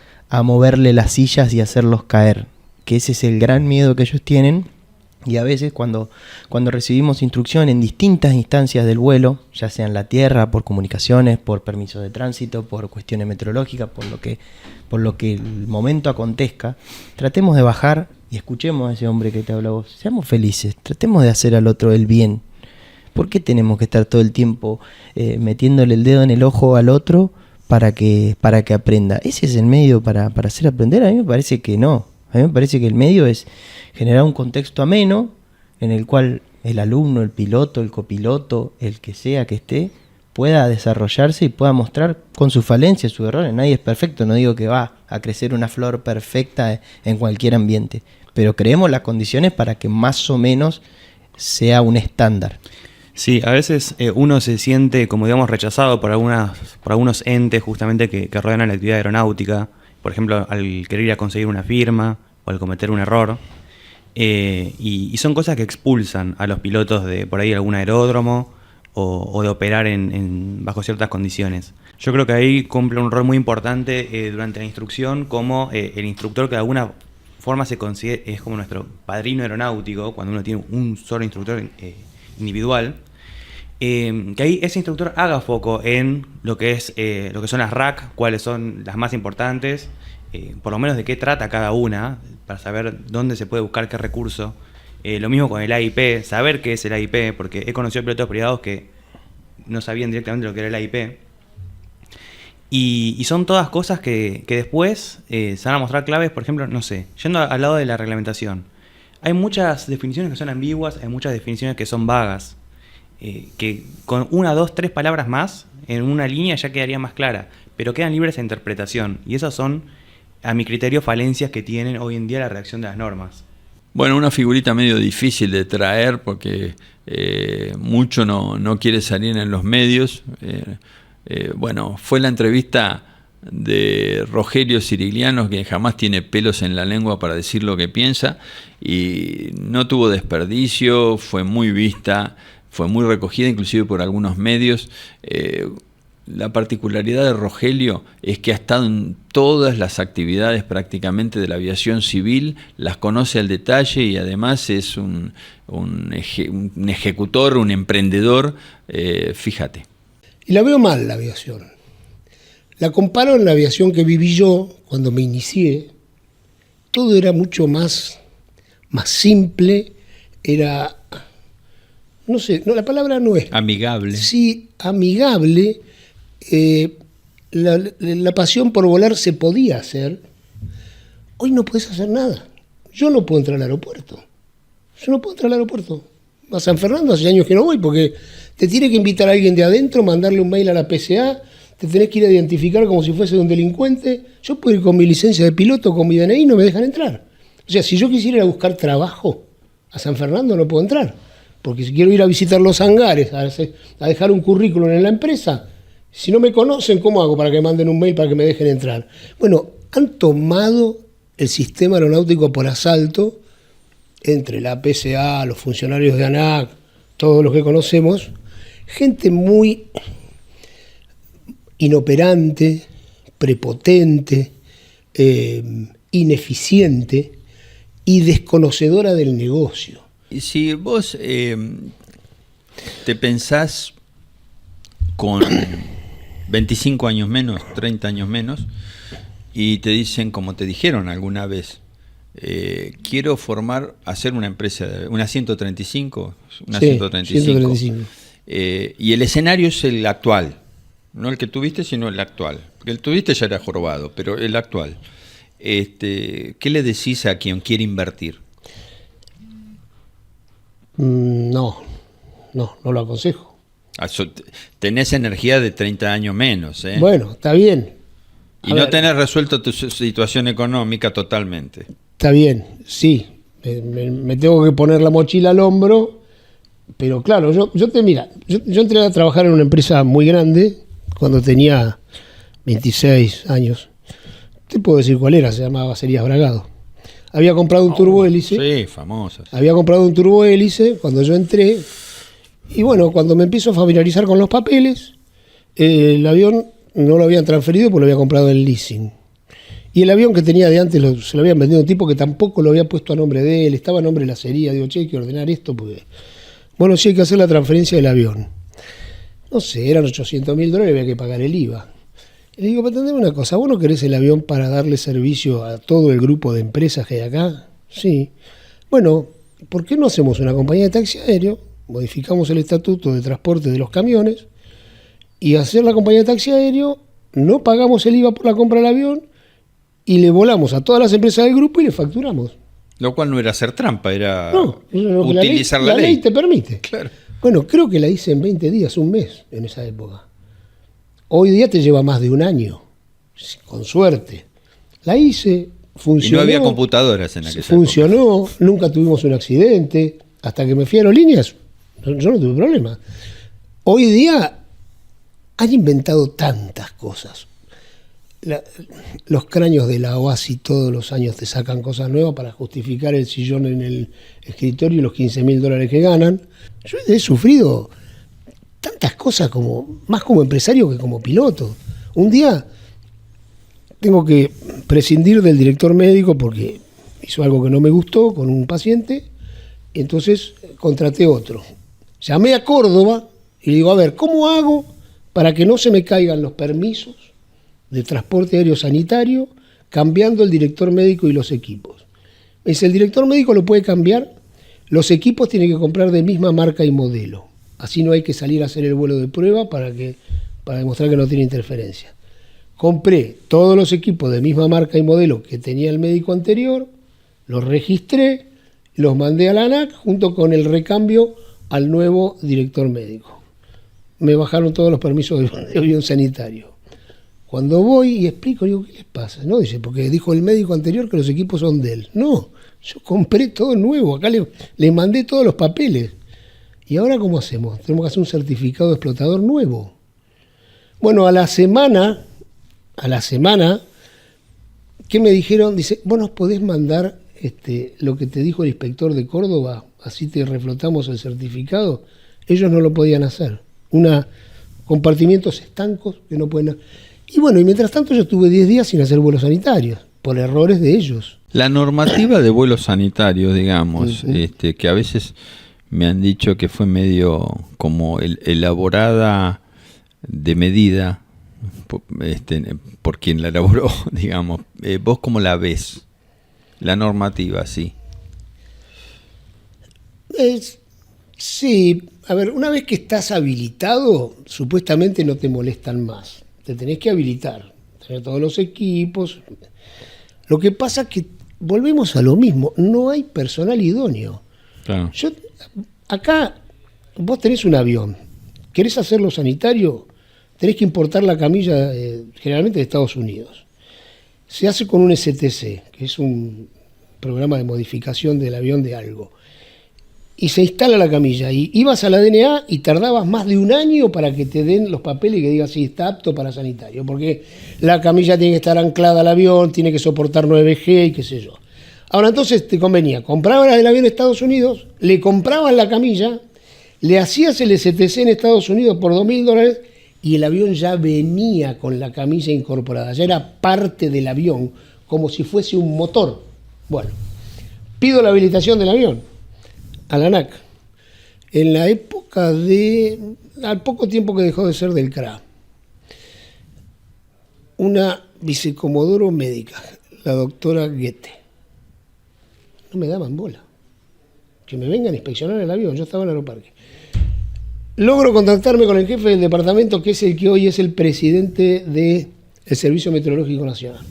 moverle las sillas y hacerlos caer, que ese es el gran miedo que ellos tienen. Y a veces cuando recibimos instrucción en distintas instancias del vuelo, ya sea en la tierra, por comunicaciones, por permisos de tránsito, por cuestiones meteorológicas, por lo que el momento acontezca, tratemos de bajar y escuchemos a ese hombre que te habla a vos. Seamos felices, tratemos de hacer al otro el bien. ¿Por qué tenemos que estar todo el tiempo metiéndole el dedo en el ojo al otro para que aprenda? ¿Ese es el medio para hacer aprender? A mí me parece que no. A mí me parece que el medio es generar un contexto ameno en el cual el alumno, el piloto, el copiloto, el que sea que esté, pueda desarrollarse y pueda mostrar con sus falencias, sus errores. Nadie es perfecto, no digo que va a crecer una flor perfecta en cualquier ambiente, pero creemos las condiciones para que más o menos sea un estándar. Sí, a veces uno se siente, como digamos, rechazado por algunos entes justamente que rodean a la actividad aeronáutica, por ejemplo, al querer ir a conseguir una firma o al cometer un error. Y son cosas que expulsan a los pilotos de por ahí algún aeródromo o de operar bajo ciertas condiciones. Yo creo que ahí cumple un rol muy importante durante la instrucción, como el instructor que de alguna forma se considera, es como nuestro padrino aeronáutico, cuando uno tiene un solo instructor individual, que ahí ese instructor haga foco en lo que son las RAC, cuáles son las más importantes, por lo menos de qué trata cada una, para saber dónde se puede buscar qué recurso. Lo mismo con el AIP, saber qué es el AIP, porque he conocido pilotos privados que no sabían directamente lo que era el AIP. Y son todas cosas que después se van a mostrar claves, por ejemplo, no sé, yendo al lado de la reglamentación. Hay muchas definiciones que son ambiguas, hay muchas definiciones que son vagas, que con 1, 2, 3 palabras más en una línea ya quedaría más clara, pero quedan libres de interpretación, y esas son, a mi criterio, falencias que tienen hoy en día la redacción de las normas. Bueno, una figurita medio difícil de traer porque mucho no quiere salir en los medios. Bueno, fue la entrevista de Rogelio Cirigliano, que jamás tiene pelos en la lengua para decir lo que piensa, y no tuvo desperdicio, fue muy vista, fue muy recogida inclusive por algunos medios. La particularidad de Rogelio es que ha estado en todas las actividades prácticamente de la aviación civil, las conoce al detalle y además es un ejecutor, un emprendedor, fíjate. Y la veo mal, la aviación. La comparo en la aviación que viví yo cuando me inicié. Todo era mucho más simple, era, no sé, no, la palabra no es... Amigable. Sí, amigable. La pasión por volar se podía hacer. Hoy no puedes hacer nada. Yo no puedo entrar al aeropuerto. A San Fernando hace años que no voy porque te tiene que invitar a alguien de adentro, mandarle un mail a la PCA, te tenés que ir a identificar como si fuese un delincuente. Yo puedo ir con mi licencia de piloto, con mi DNI, y no me dejan entrar. O sea, si yo quisiera ir a buscar trabajo a San Fernando no puedo entrar, porque si quiero ir a visitar los hangares, a dejar un currículum en la empresa, si no me conocen, ¿cómo hago para que manden un mail para que me dejen entrar? Bueno, han tomado el sistema aeronáutico por asalto entre la PCA, los funcionarios de ANAC, todos los que conocemos, gente muy inoperante, prepotente, ineficiente y desconocedora del negocio. Y si vos te pensás con 25 años menos, 30 años menos, y te dicen, como te dijeron alguna vez, quiero hacer una empresa, una 135, Sí, 135. Y el escenario es el actual, no el que tuviste, sino el actual. Porque el tuviste ya era jorobado, pero el actual. ¿Qué le decís a quien quiere invertir? No lo aconsejo. Tenés energía de 30 años menos, ¿eh? Bueno, está bien. Y no tenés resuelto tu situación económica totalmente. Está bien, sí. Me tengo que poner la mochila al hombro, pero claro, yo entré a trabajar en una empresa muy grande cuando tenía 26 años. Te puedo decir cuál era, se llamaba Bacerías Bragado. Había comprado un turbohélice. Sí, famosas. Había comprado un turbohélice cuando yo entré. Y bueno, cuando me empiezo a familiarizar con los papeles, el avión no lo habían transferido porque lo había comprado en leasing. Y el avión que tenía de antes se lo habían vendido a un tipo que tampoco lo había puesto a nombre de él, estaba a nombre de la acería. Digo, che, hay que ordenar esto porque... Bueno, sí hay que hacer la transferencia del avión. No sé, eran $800.000, había que pagar el IVA. Y le digo, pero entendeme una cosa, ¿vos no querés el avión para darle servicio a todo el grupo de empresas que hay acá? Sí. Bueno, ¿por qué no hacemos una compañía de taxi aéreo? Modificamos el estatuto de transporte de los camiones y hacer la compañía de taxi aéreo, no pagamos el IVA por la compra del avión y le volamos a todas las empresas del grupo y le facturamos. Lo cual no era hacer trampa, era No, utilizar la ley te permite. Claro. Bueno, creo que la hice en 20 días, un mes en esa época. Hoy día te lleva más de un año, con suerte. La hice, funcionó. Y no había computadoras en aquella Funcionó, nunca tuvimos un accidente. Hasta que me fui a Aerolíneas, yo no tuve problema. Hoy día han inventado tantas cosas. Los cráneos de la OASI todos los años te sacan cosas nuevas para justificar el sillón en el escritorio y los $15.000 que ganan. Yo he sufrido tantas cosas más como empresario que como piloto. Un día tengo que prescindir del director médico porque hizo algo que no me gustó con un paciente, entonces contraté otro. Llamé a Córdoba y le digo, a ver, ¿cómo hago para que no se me caigan los permisos de transporte aéreo sanitario cambiando el director médico y los equipos? Me dice, el director médico lo puede cambiar, los equipos tienen que comprar de misma marca y modelo. Así no hay que salir a hacer el vuelo de prueba para demostrar que no tiene interferencia. Compré todos los equipos de misma marca y modelo que tenía el médico anterior, los registré, los mandé a la ANAC junto con el recambio al nuevo director médico. Me bajaron todos los permisos de avión sanitario. Cuando voy y explico, digo, ¿qué les pasa? No, dice, porque dijo el médico anterior que los equipos son de él. No, yo compré todo nuevo, acá le mandé todos los papeles. ¿Y ahora cómo hacemos? Tenemos que hacer un certificado de explotador nuevo. Bueno, a la semana, ¿qué me dijeron? Dice, vos nos podés mandar lo que te dijo el inspector de Córdoba, así te reflotamos el certificado. Ellos no lo podían hacer. Compartimientos estancos que no pueden... Y bueno, y mientras tanto yo estuve 10 días sin hacer vuelos sanitarios, por errores de ellos. La normativa de vuelos sanitarios, digamos, que a veces me han dicho que fue medio como elaborada de medida por quien la elaboró, digamos. ¿Vos cómo la ves? La normativa, sí. Sí, a ver, una vez que estás habilitado, supuestamente no te molestan más. Te tenés que habilitar, tener todos los equipos. Lo que pasa es que volvemos a lo mismo, no hay personal idóneo. Claro. Acá vos tenés un avión, querés hacerlo sanitario, tenés que importar la camilla generalmente de Estados Unidos. Se hace con un STC, que es un programa de modificación del avión de algo. Y se instala la camilla. Y ibas a la DNA y tardabas más de un año para que te den los papeles y que digas si está apto para sanitario. Porque la camilla tiene que estar anclada al avión, tiene que soportar 9G y qué sé yo. Ahora entonces te convenía, comprabas el avión en Estados Unidos, le comprabas la camilla, le hacías el STC en Estados Unidos por $2.000 y el avión ya venía con la camilla incorporada, ya era parte del avión, como si fuese un motor. Bueno, pido la habilitación del avión a la ANAC. En la época al poco tiempo que dejó de ser del CRA, una vicecomodoro médica, la doctora Goethe, no me daban bola. Que me vengan a inspeccionar el avión, yo estaba en el aeroparque. Logro contactarme con el jefe del departamento, que es el que hoy es el presidente del Servicio Meteorológico Nacional.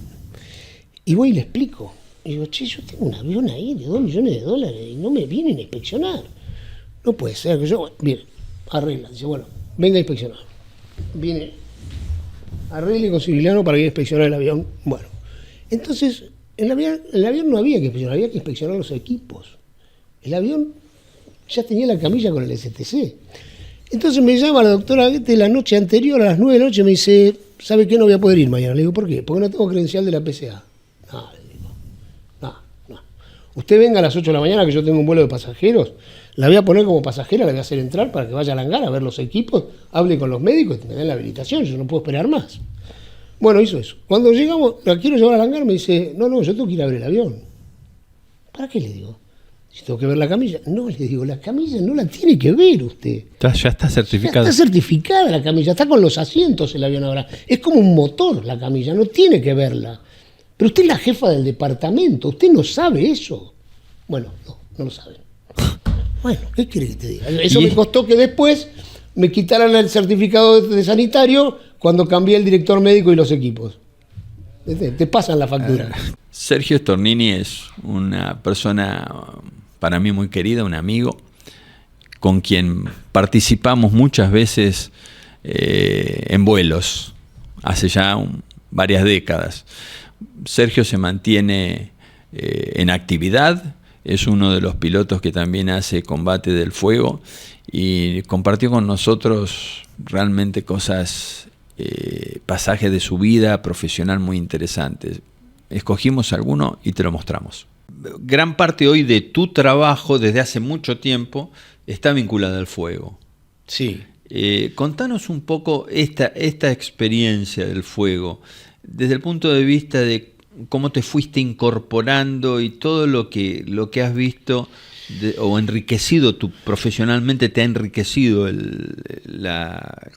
Y voy y le explico. Y digo, che, yo tengo un avión ahí de $2 millones y no me vienen a inspeccionar. No puede ser que yo... Bien, arregla. Dice, bueno, venga a inspeccionar. Vine, arregle con Civiliano para ir a inspeccionar el avión. Bueno, entonces, el avión no había que inspeccionar, había que inspeccionar los equipos. El avión ya tenía la camilla con el STC. Entonces me llama la doctora Goethe la noche anterior, a las 9 de la noche, me dice, ¿sabe qué? No voy a poder ir mañana. Le digo, ¿por qué? Porque no tengo credencial de la PCA. No, le digo, no. Usted venga a las 8 de la mañana, que yo tengo un vuelo de pasajeros, la voy a poner como pasajera, la voy a hacer entrar para que vaya al hangar a ver los equipos, hable con los médicos y me den la habilitación, yo no puedo esperar más. Bueno, hizo eso. Cuando llegamos, la quiero llevar al hangar, me dice, no, yo tengo que ir a ver el avión. ¿Para qué? Le digo. Si tengo que ver la camilla. No, le digo, la camilla no la tiene que ver usted. Ya está certificada. Ya está certificada la camilla, está con los asientos el avión ahora. Es como un motor la camilla, no tiene que verla. Pero usted es la jefa del departamento, usted no sabe eso. Bueno, no lo sabe. Bueno, ¿qué quiere que te diga? Eso me costó que después me quitaran el certificado de sanitario cuando cambié el director médico y los equipos. Te pasan la factura. Sergio Stornini es una persona para mí muy querida, un amigo, con quien participamos muchas veces en vuelos, hace ya varias décadas. Sergio se mantiene en actividad, es uno de los pilotos que también hace combate del fuego y compartió con nosotros realmente cosas, pasajes de su vida profesional muy interesantes. Escogimos alguno y te lo mostramos. Gran parte hoy de tu trabajo desde hace mucho tiempo está vinculada al fuego. Sí. Contanos un poco esta experiencia del fuego, desde el punto de vista de cómo te fuiste incorporando y todo lo que has visto o enriquecido profesionalmente, te ha enriquecido el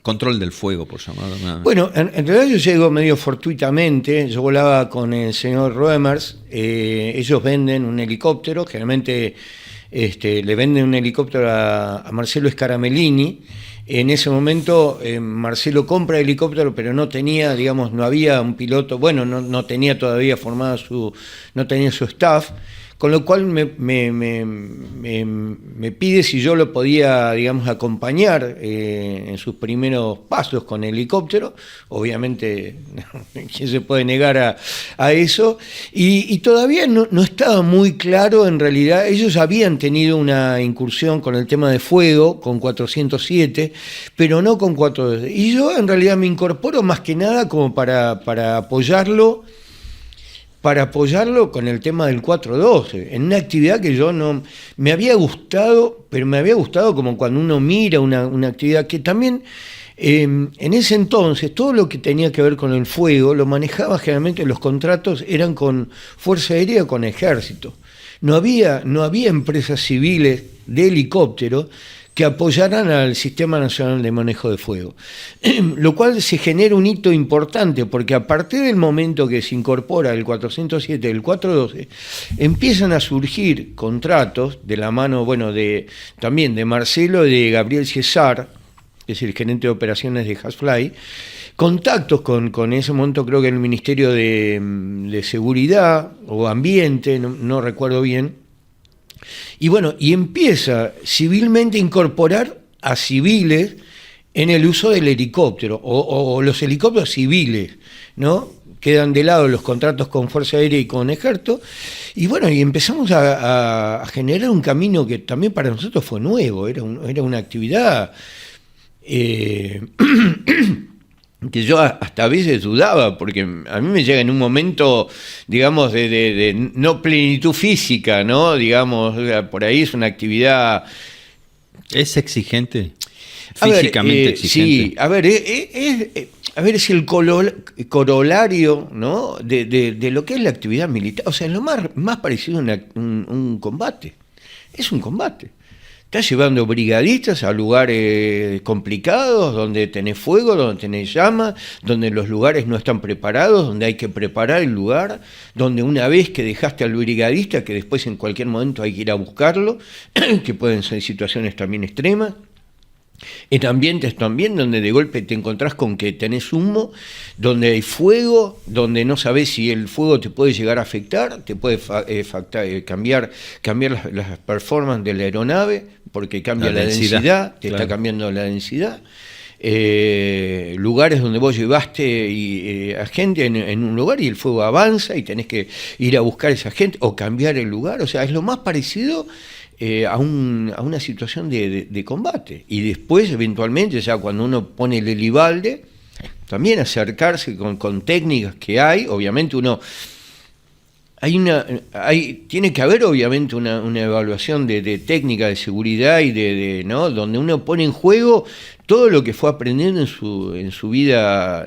control del fuego, por llamarlo nada más. Bueno, en realidad yo llego medio fortuitamente. Yo volaba con el señor Roemers. Ellos venden un helicóptero, generalmente le venden un helicóptero a Marcelo Scaramelini. En ese momento Marcelo compra el helicóptero, pero no tenía, digamos, no había un piloto, bueno, no tenía todavía formado no tenía su staff, con lo cual me pide si yo lo podía, digamos, acompañar en sus primeros pasos con el helicóptero. Obviamente, ¿quién se puede negar a eso? Y todavía no estaba muy claro, en realidad. Ellos habían tenido una incursión con el tema de fuego, con 407, pero no con 412. Y yo, en realidad, me incorporo más que nada como para apoyarlo con el tema del 412, en una actividad que yo no me había gustado, pero me había gustado como cuando uno mira una actividad que también en ese entonces todo lo que tenía que ver con el fuego lo manejaba generalmente, los contratos eran con Fuerza Aérea, con Ejército. No había empresas civiles de helicópteros que apoyaran al Sistema Nacional de Manejo de Fuego. Lo cual se genera un hito importante, porque a partir del momento que se incorpora el 407 y el 412, empiezan a surgir contratos de la mano, bueno, también de Marcelo y de Gabriel Cesar, que es el gerente de operaciones de Hasfly, contactos con ese momento, creo que el Ministerio de Seguridad o Ambiente, no recuerdo bien. Y bueno, y empieza civilmente a incorporar a civiles en el uso del helicóptero, o los helicópteros civiles, ¿no? Quedan de lado los contratos con Fuerza Aérea y con Ejército, y bueno, y empezamos a generar un camino que también para nosotros fue nuevo, era una actividad que yo hasta a veces dudaba, porque a mí me llega en un momento, digamos, de no plenitud física, ¿no? Digamos, por ahí es una actividad... ¿Es exigente? Físicamente exigente. Sí, a ver, es el corolario, ¿no? de lo que es la actividad militar. O sea, es lo más parecido a un combate. Es un combate. Estás llevando brigadistas a lugares complicados, donde tenés fuego, donde tenés llama, donde los lugares no están preparados, donde hay que preparar el lugar, donde una vez que dejaste al brigadista, que después en cualquier momento hay que ir a buscarlo, que pueden ser situaciones también extremas. En ambientes también donde de golpe te encontrás con que tenés humo, donde hay fuego, donde no sabés si el fuego te puede llegar a afectar, te puede cambiar las performances de la aeronave, porque cambia la densidad, te está cambiando la densidad. lugares donde vos llevaste a gente en un lugar y el fuego avanza y tenés que ir a buscar a esa gente o cambiar el lugar. O sea, es lo más parecido a una situación de combate. Y después, eventualmente, ya cuando uno pone el helibalde, también acercarse con técnicas que hay. Obviamente uno... tiene que haber obviamente una evaluación de técnica de seguridad y ¿no? Donde uno pone en juego todo lo que fue aprendiendo en su vida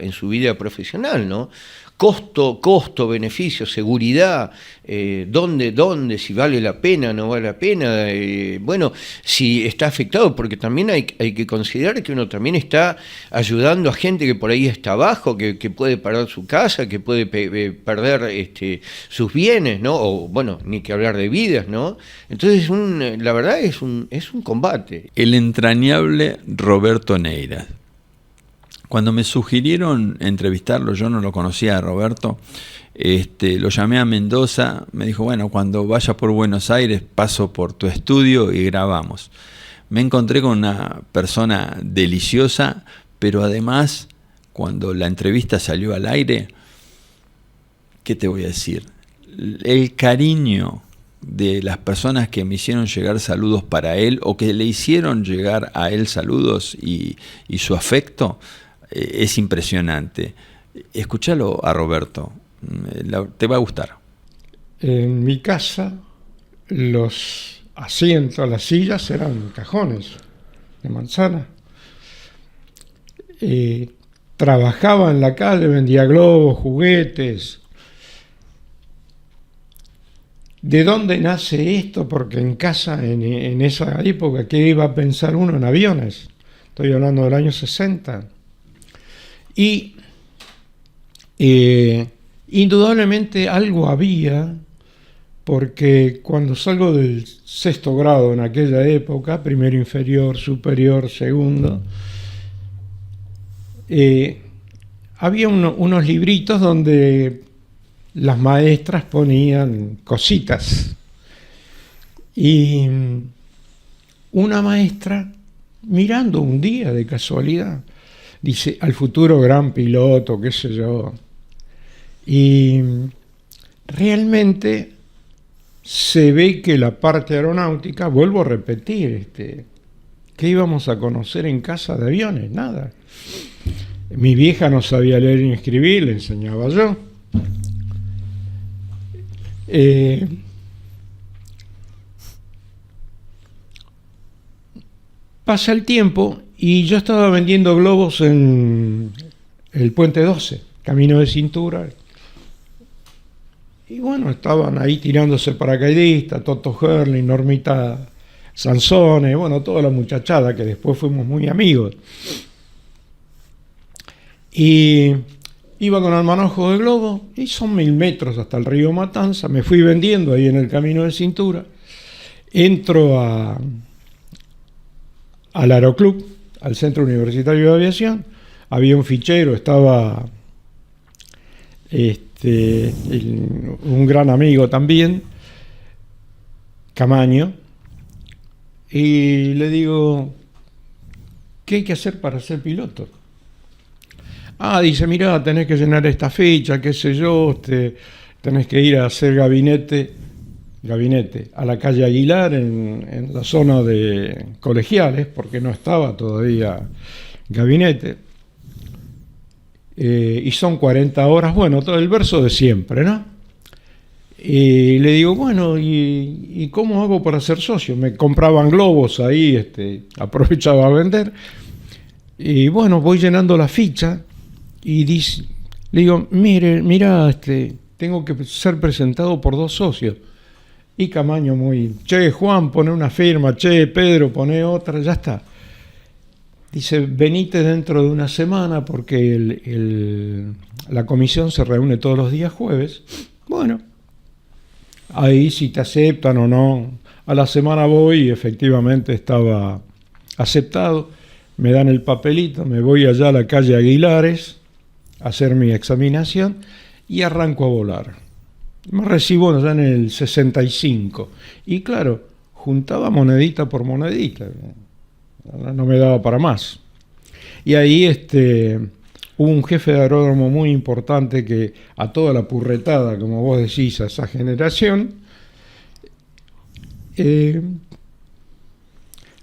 profesional, ¿no? Costo, beneficio, seguridad, dónde, si vale la pena, no vale la pena, bueno, si está afectado, porque también hay que considerar que uno también está ayudando a gente que por ahí está abajo, que puede perder su casa, que puede perder sus bienes, ¿no? O bueno, ni que hablar de vidas, ¿no? Entonces la verdad es un combate. El entrañable Roberto Neiras. Cuando me sugirieron entrevistarlo, yo no lo conocía a Roberto, lo llamé a Mendoza, me dijo, bueno, cuando vaya por Buenos Aires paso por tu estudio y grabamos. Me encontré con una persona deliciosa, pero además, cuando la entrevista salió al aire, ¿qué te voy a decir? El cariño de las personas que me hicieron llegar saludos para él o que le hicieron llegar a él saludos y su afecto, es impresionante. Escúchalo a Roberto, te va a gustar. En mi casa los asientos, las sillas eran cajones de manzana. Trabajaba en la calle, vendía globos, juguetes. ¿De dónde nace esto? Porque en casa, en esa época, ¿qué iba a pensar uno en aviones? Estoy hablando del año 60. Y indudablemente algo había, porque cuando salgo del 6º grado en aquella época, primero inferior, superior, segundo, había unos libritos donde las maestras ponían cositas. Y una maestra, mirando un día de casualidad, dice, al futuro gran piloto, qué sé yo. Y realmente se ve que la parte aeronáutica, vuelvo a repetir, ¿qué íbamos a conocer en casa de aviones? Nada. Mi vieja no sabía leer ni escribir, le enseñaba yo. Pasa el tiempo y yo estaba vendiendo globos en el Puente 12, Camino de Cintura. Y bueno, estaban ahí tirándose paracaidistas, Toto Herling, Normita Sansone, bueno, toda la muchachada que después fuimos muy amigos. Y iba con el manojo de globo y son 1000 metros hasta el río Matanza. Me fui vendiendo ahí en el Camino de Cintura. Entro al Aeroclub, al Centro Universitario de Aviación. Había un fichero, estaba un gran amigo también, Camaño, y le digo, ¿qué hay que hacer para ser piloto? Dice, mirá, tenés que llenar esta ficha, qué sé yo, tenés que ir a hacer gabinete a la calle Aguilar en la zona de Colegiales, porque no estaba todavía gabinete. Y son 40 horas, bueno, todo el verso de siempre, ¿no? Y le digo, bueno, ¿y cómo hago para ser socio? Me compraban globos ahí, aprovechaba a vender. Y bueno, voy llenando la ficha y le digo, mira, tengo que ser presentado por 2 socios. Y Camaño che, Juan, pone una firma, che, Pedro, pone otra, ya está. Dice, venite dentro de una semana porque la comisión se reúne todos los días jueves. Bueno, ahí si te aceptan o no. A la semana voy y efectivamente estaba aceptado. Me dan el papelito, me voy allá a la calle Aguilares a hacer mi examinación y arranco a volar. Me recibo allá en el 65. Y claro, juntaba monedita por monedita. No me daba para más. Y ahí hubo un jefe de aeródromo muy importante que a toda la purretada, como vos decís, a esa generación,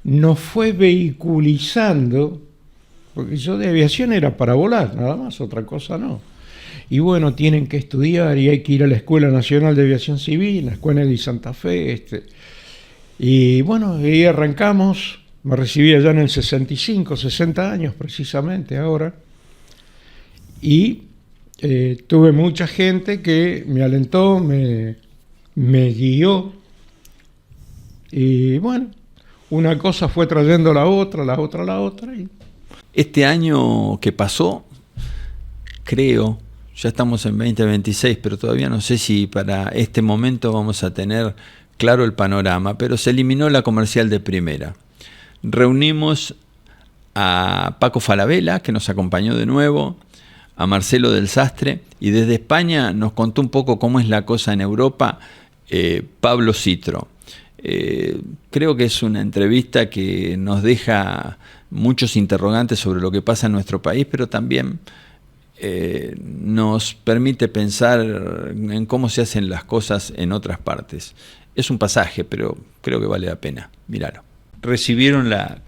nos fue vehiculizando, porque yo de aviación era para volar, nada más, otra cosa no. Y bueno, tienen que estudiar y hay que ir a la Escuela Nacional de Aviación Civil, la Escuela de Santa Fe. Y bueno, ahí arrancamos, me recibí allá en el 65, 60 años precisamente ahora. Y tuve mucha gente que me alentó, me guió. Y bueno, una cosa fue trayendo la otra. Y... Este año que pasó, creo, ya estamos en 2026, pero todavía no sé si para este momento vamos a tener claro el panorama, pero se eliminó la comercial de primera. Reunimos a Paco Falabella, que nos acompañó de nuevo, a Marcelo del Sastre, y desde España nos contó un poco cómo es la cosa en Europa, Pablo Citro. Creo que es una entrevista que nos deja muchos interrogantes sobre lo que pasa en nuestro país, pero también nos permite pensar en cómo se hacen las cosas en otras partes. Es un pasaje, pero creo que vale la pena. Míralo. Recibieron la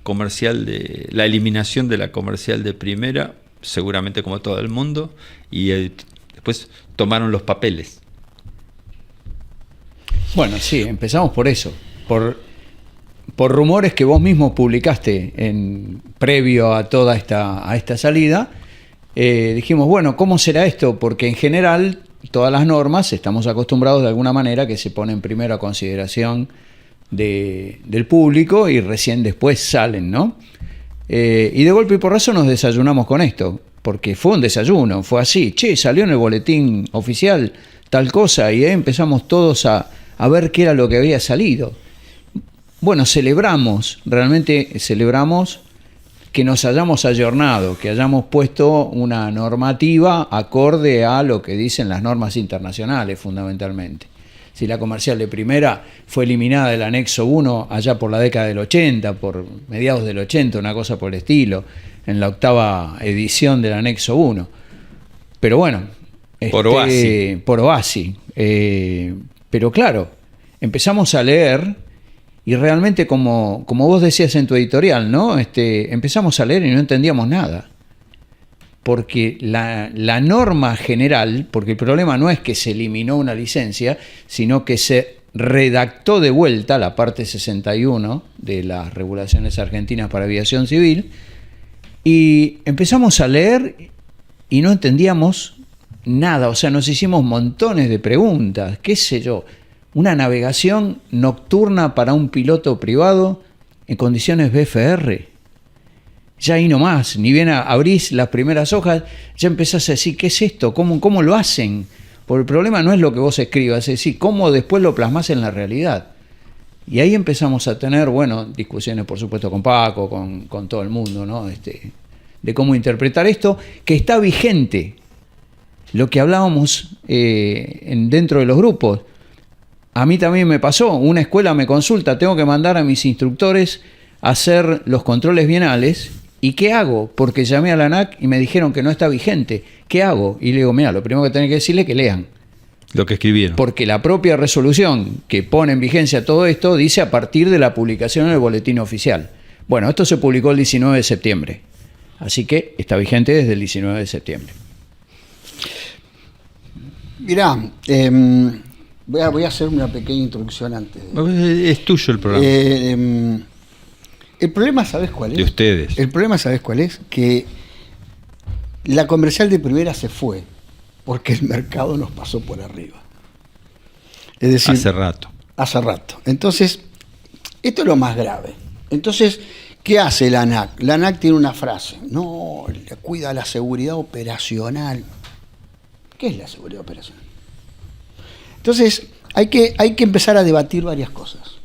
eliminación de la comercial de primera, seguramente como todo el mundo, y después tomaron los papeles. Bueno, sí, empezamos por eso, por rumores que vos mismo publicaste previo a toda esta salida. Dijimos, bueno, ¿cómo será esto? Porque en general todas las normas estamos acostumbrados de alguna manera que se ponen primero a consideración del público y recién después salen, ¿no? Y de golpe y porrazo nos desayunamos con esto, porque fue un desayuno, fue así, salió en el boletín oficial tal cosa, y ahí empezamos todos a ver qué era lo que había salido. Bueno, realmente celebramos que nos hayamos ayornado, que hayamos puesto una normativa acorde a lo que dicen las normas internacionales, fundamentalmente. Si la comercial de primera fue eliminada del anexo 1 allá por la década del 80, por mediados del 80, una cosa por el estilo, en la 8ª edición del anexo 1. Pero bueno, por OASI. Pero claro, empezamos a leer y realmente, como vos decías en tu editorial, ¿no? Empezamos a leer y no entendíamos nada. Porque la norma general, porque el problema no es que se eliminó una licencia, sino que se redactó de vuelta la parte 61 de las regulaciones argentinas para aviación civil, y empezamos a leer y no entendíamos nada. O sea, nos hicimos montones de preguntas, qué sé yo. Una navegación nocturna para un piloto privado en condiciones BFR. Ya ahí nomás, ni bien abrís las primeras hojas, ya empezás a decir, ¿qué es esto? ¿Cómo lo hacen? Porque el problema no es lo que vos escribas, es decir, cómo después lo plasmás en la realidad. Y ahí empezamos a tener, bueno, discusiones por supuesto con Paco, con todo el mundo, ¿no? De cómo interpretar esto, que está vigente. Lo que hablábamos dentro de los grupos. A mí también me pasó, una escuela me consulta, tengo que mandar a mis instructores a hacer los controles bienales. ¿Y qué hago? Porque llamé a la ANAC y me dijeron que no está vigente. ¿Qué hago? Y le digo, mira, lo primero que tenés que decirle es que lean. Lo que escribieron. Porque la propia resolución que pone en vigencia todo esto dice a partir de la publicación en el boletín oficial. Bueno, esto se publicó el 19 de septiembre. Así que está vigente desde el 19 de septiembre. Mirá, voy a hacer una pequeña introducción antes. Es tuyo el programa. El problema, ¿sabes cuál es? De ustedes. El problema, ¿sabes cuál es? Que la comercial de primera se fue porque el mercado nos pasó por arriba. Es decir, hace rato. Entonces, esto es lo más grave. Entonces, ¿qué hace la ANAC? La ANAC tiene una frase. No, le cuida la seguridad operacional. ¿Qué es la seguridad operacional? Entonces, hay que empezar a debatir varias cosas.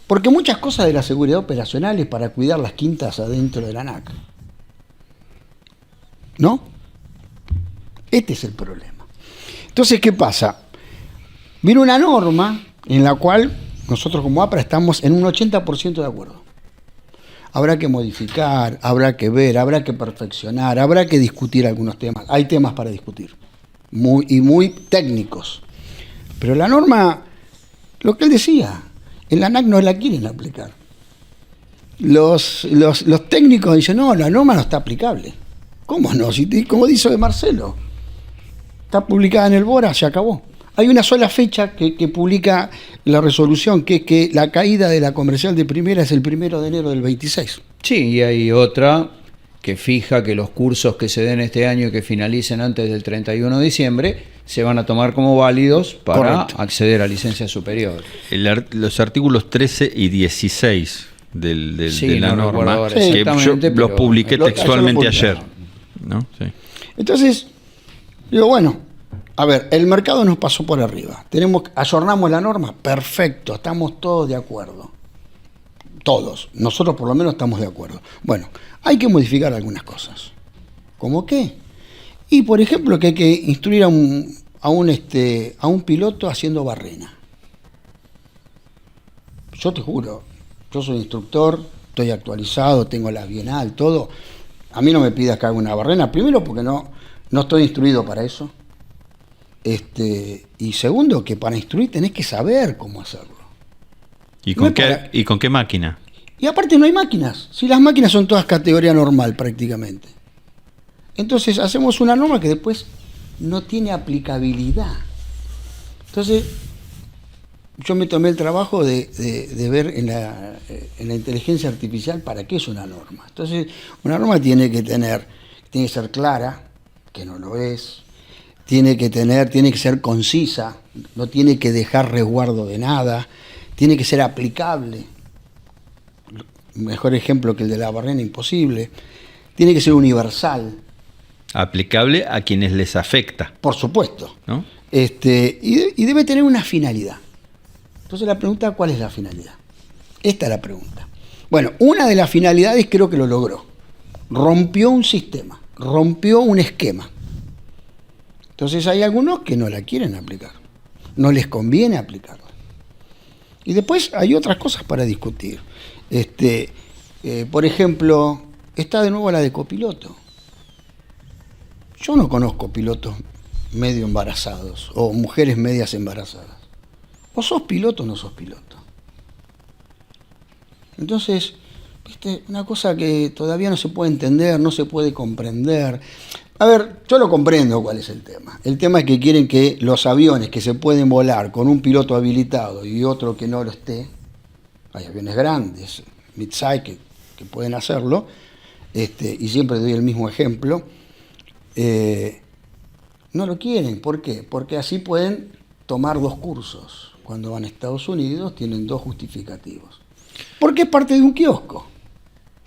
Porque muchas cosas de la seguridad operacional es para cuidar las quintas adentro de la ANAC. ¿No? Este es el problema. Entonces, ¿qué pasa? Viene una norma en la cual nosotros como APRA estamos en un 80% de acuerdo. habrá que modificar, habrá que ver, habrá que perfeccionar, habrá que discutir algunos temas. Hay temas para discutir, muy técnicos. Pero la norma, lo que él decía, en la ANAC no la quieren aplicar. Los técnicos dicen, no, la norma no está aplicable. ¿Cómo no? Como dice Marcelo, está publicada en el BORA, se acabó. Hay una sola fecha que publica la resolución, que es que la caída de la comercial de primera es el 1 de enero del 26. Sí, y hay otra que fija que los cursos que se den este año y que finalicen antes del 31 de diciembre se van a tomar como válidos para acceder a licencia superior. Los artículos 13 y 16 de la no norma, que yo los publiqué textualmente ayer. ¿No? Sí. Entonces, digo, bueno, a ver, el mercado nos pasó por arriba. Ayornamos la norma, perfecto, estamos todos de acuerdo. Todos, nosotros por lo menos estamos de acuerdo. Bueno, hay que modificar algunas cosas. ¿Cómo qué? Y por ejemplo que hay que instruir a un piloto haciendo barrena. Yo te juro, yo soy instructor, estoy actualizado, tengo la bienal, todo. A mí no me pidas que haga una barrena, primero porque no estoy instruido para eso. Y segundo, que para instruir tenés que saber cómo hacerlo. ¿Y con qué máquina? Y aparte no hay máquinas. Si las máquinas son todas categoría normal prácticamente. Entonces hacemos una norma que después no tiene aplicabilidad. Entonces yo me tomé el trabajo de ver en la inteligencia artificial para qué es una norma. Entonces una norma tiene que ser clara, que no lo es. Tiene que ser concisa, no tiene que dejar resguardo de nada, tiene que ser aplicable. Mejor ejemplo que el de la barrena, imposible. Tiene que ser universal. Aplicable a quienes les afecta. Por supuesto. ¿No? Y debe tener una finalidad. Entonces la pregunta, ¿cuál es la finalidad? Esta es la pregunta. Bueno, una de las finalidades creo que lo logró. Rompió un sistema, rompió un esquema. Entonces hay algunos que no la quieren aplicar, no les conviene aplicarla. Y después hay otras cosas para discutir. Por ejemplo, está de nuevo la de copiloto. Yo no conozco pilotos medio embarazados o mujeres medias embarazadas. O sos piloto o no sos piloto. Entonces, una cosa que todavía no se puede entender, no se puede comprender. A ver, yo lo comprendo cuál es el tema. El tema es que quieren que los aviones que se pueden volar con un piloto habilitado y otro que no lo esté, hay aviones grandes, mid-size que pueden hacerlo, y siempre doy el mismo ejemplo, no lo quieren. ¿Por qué? Porque así pueden tomar 2 cursos. Cuando van a Estados Unidos tienen 2 justificativos. Porque es parte de un kiosco.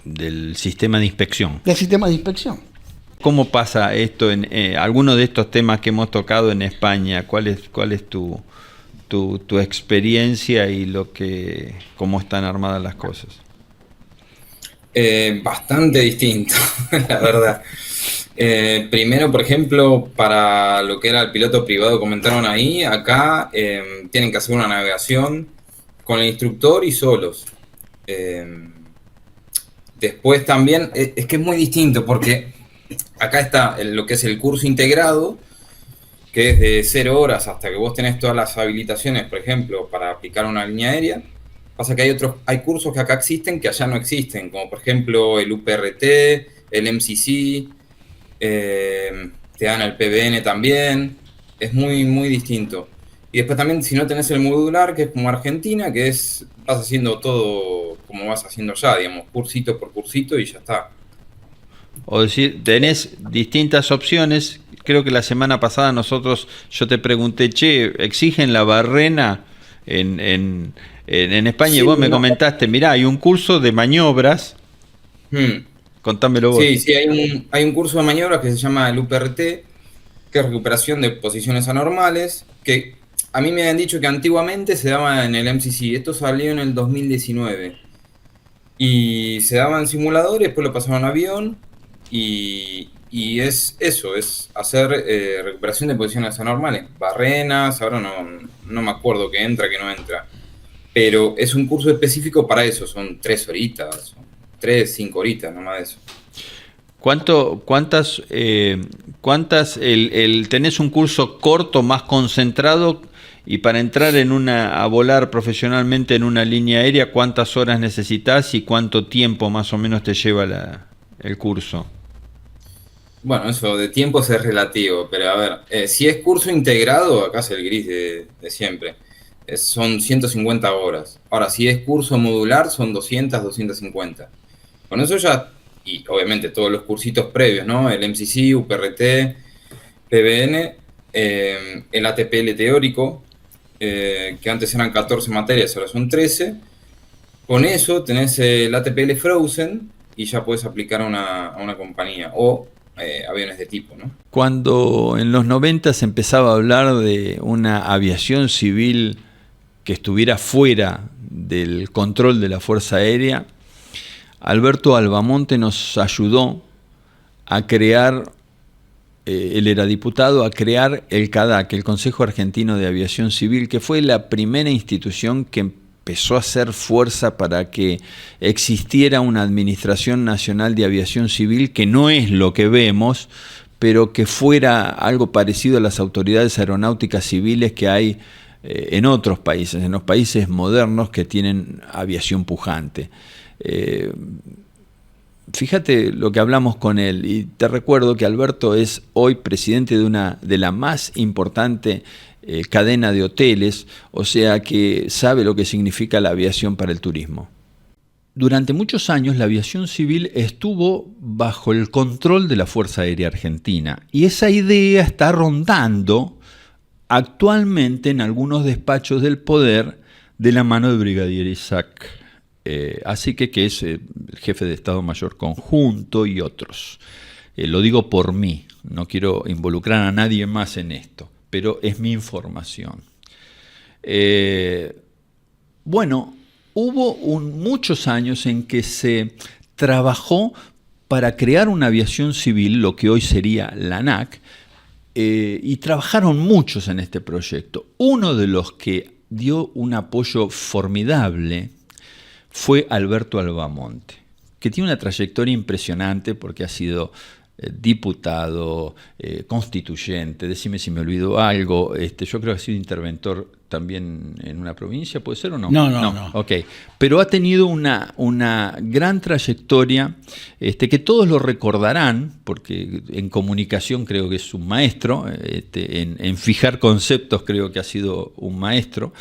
Del sistema de inspección. Del sistema de inspección. ¿Cómo pasa esto en alguno de estos temas que hemos tocado en España? ¿Cuál es tu experiencia y cómo están armadas las cosas? Bastante distinto, la verdad. Primero, por ejemplo, para lo que era el piloto privado, comentaron ahí, acá tienen que hacer una navegación con el instructor y solos. Después también, es que es muy distinto porque acá está lo que es el curso integrado, que es de 0 horas hasta que vos tenés todas las habilitaciones, por ejemplo, para aplicar una línea aérea. Pasa que hay cursos que acá existen que allá no existen, como por ejemplo el UPRT, el MCC, te dan el PBN también, es muy, muy distinto. Y después también si no tenés el modular, que es como Argentina, que vas haciendo todo como vas haciendo ya, digamos, cursito por cursito y ya está. O decir, tenés distintas opciones. Creo que la semana pasada yo te pregunté, ¿exigen la barrena en España? Sí, y vos me comentaste, mirá, hay un curso de maniobras. Contámelo vos. Sí, hay un curso de maniobras que se llama el UPRT, que es recuperación de posiciones anormales, que a mí me habían dicho que antiguamente se daba en el MCC. Esto salió en el 2019. Y se daba en simuladores, después lo pasaron a avión. Y es eso, es hacer recuperación de posiciones anormales, barrenas, ahora no me acuerdo qué entra, qué no entra, pero es un curso específico para eso, son 3 horitas, 3-5 horitas, nomás de eso. ¿Tenés un curso corto, más concentrado, y para entrar a volar profesionalmente en una línea aérea, cuántas horas necesitas y cuánto tiempo más o menos te lleva el curso? Bueno, eso de tiempos es relativo, pero a ver, si es curso integrado, acá es el gris de siempre, son 150 horas. Ahora, si es curso modular, son 200, 250. Con eso ya, y obviamente todos los cursitos previos, ¿no? El MCC, UPRT, PBN, el ATPL teórico, que antes eran 14 materias, ahora son 13. Con eso tenés el ATPL Frozen y ya puedes aplicar a una compañía o aviones de tipo, ¿no? Cuando en los 90 se empezaba a hablar de una aviación civil que estuviera fuera del control de la Fuerza Aérea, Alberto Albamonte nos ayudó a crear, él era diputado, a crear el CADAC, el Consejo Argentino de Aviación Civil, que fue la primera institución que empezó a hacer fuerza para que existiera una Administración Nacional de Aviación Civil, que no es lo que vemos, pero que fuera algo parecido a las autoridades aeronáuticas civiles que hay en otros países, en los países modernos que tienen aviación pujante. Fíjate lo que hablamos con él, y te recuerdo que Alberto es hoy presidente de la más importante cadena de hoteles, o sea que sabe lo que significa la aviación para el turismo. Durante muchos años la aviación civil estuvo bajo el control de la Fuerza Aérea Argentina, y esa idea está rondando actualmente en algunos despachos del poder de la mano de Brigadier Isaac Asique, que es el jefe de Estado Mayor Conjunto, y otros. Lo digo por mí, no quiero involucrar a nadie más en esto, pero es mi información. Bueno, hubo muchos años en que se trabajó para crear una aviación civil, lo que hoy sería la ANAC, y trabajaron muchos en este proyecto. Uno de los que dio un apoyo formidable fue Alberto Albamonte, que tiene una trayectoria impresionante porque ha sido diputado, constituyente, decime si me olvido algo, yo creo que ha sido interventor también en una provincia, ¿puede ser o no? No. Ok, pero ha tenido una gran trayectoria que todos lo recordarán, porque en comunicación creo que es un maestro, en fijar conceptos creo que ha sido un maestro,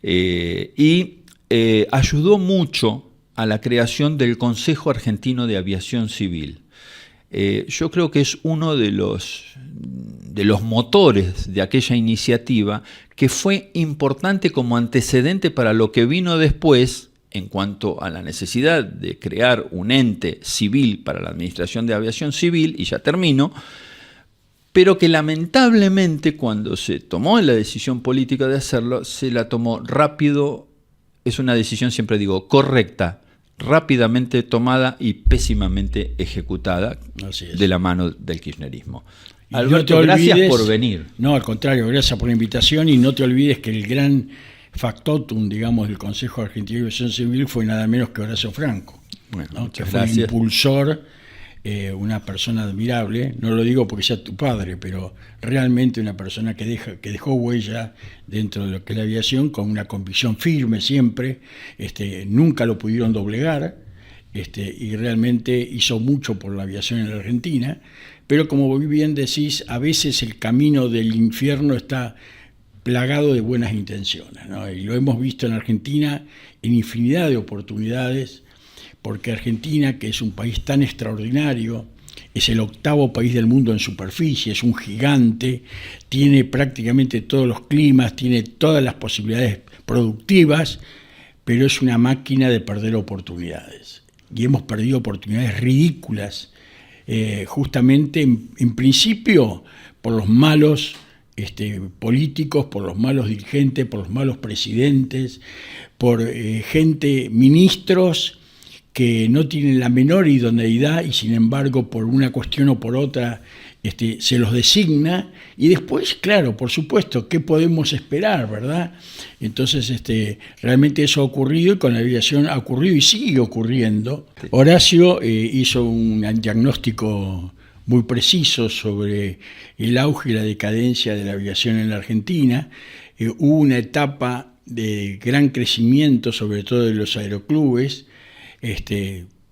y ayudó mucho a la creación del Consejo Argentino de Aviación Civil. Yo creo que es uno de los motores de aquella iniciativa, que fue importante como antecedente para lo que vino después en cuanto a la necesidad de crear un ente civil para la Administración de Aviación Civil, y ya termino, pero que lamentablemente cuando se tomó la decisión política de hacerlo, se la tomó rápido. Es una decisión, siempre digo, correcta, rápidamente tomada y pésimamente ejecutada de la mano del kirchnerismo. Alberto, gracias por venir. No, al contrario, gracias por la invitación, y no te olvides que el gran factotum, digamos, del Consejo Argentino de Aviación Civil fue nada menos que Horacio Franco, bueno, ¿no? Que fue el impulsor, una persona admirable, no lo digo porque sea tu padre, pero realmente una persona que dejó huella dentro de lo que es la aviación, con una convicción firme siempre, nunca lo pudieron doblegar, y realmente hizo mucho por la aviación en la Argentina, pero como bien decís, a veces el camino del infierno está plagado de buenas intenciones, ¿no? Y lo hemos visto en Argentina en infinidad de oportunidades, porque Argentina, que es un país tan extraordinario, es el 8º país del mundo en superficie, es un gigante, tiene prácticamente todos los climas, tiene todas las posibilidades productivas, pero es una máquina de perder oportunidades. Y hemos perdido oportunidades ridículas, justamente en principio por los malos políticos, por los malos dirigentes, por los malos presidentes, por ministros que no tienen la menor idoneidad, y sin embargo por una cuestión o por otra se los designa y después, claro, por supuesto, ¿qué podemos esperar, verdad? Entonces, realmente eso ha ocurrido y con la aviación ha ocurrido y sigue ocurriendo. Horacio hizo un diagnóstico muy preciso sobre el auge y la decadencia de la aviación en la Argentina. Hubo una etapa de gran crecimiento, sobre todo de los aeroclubes,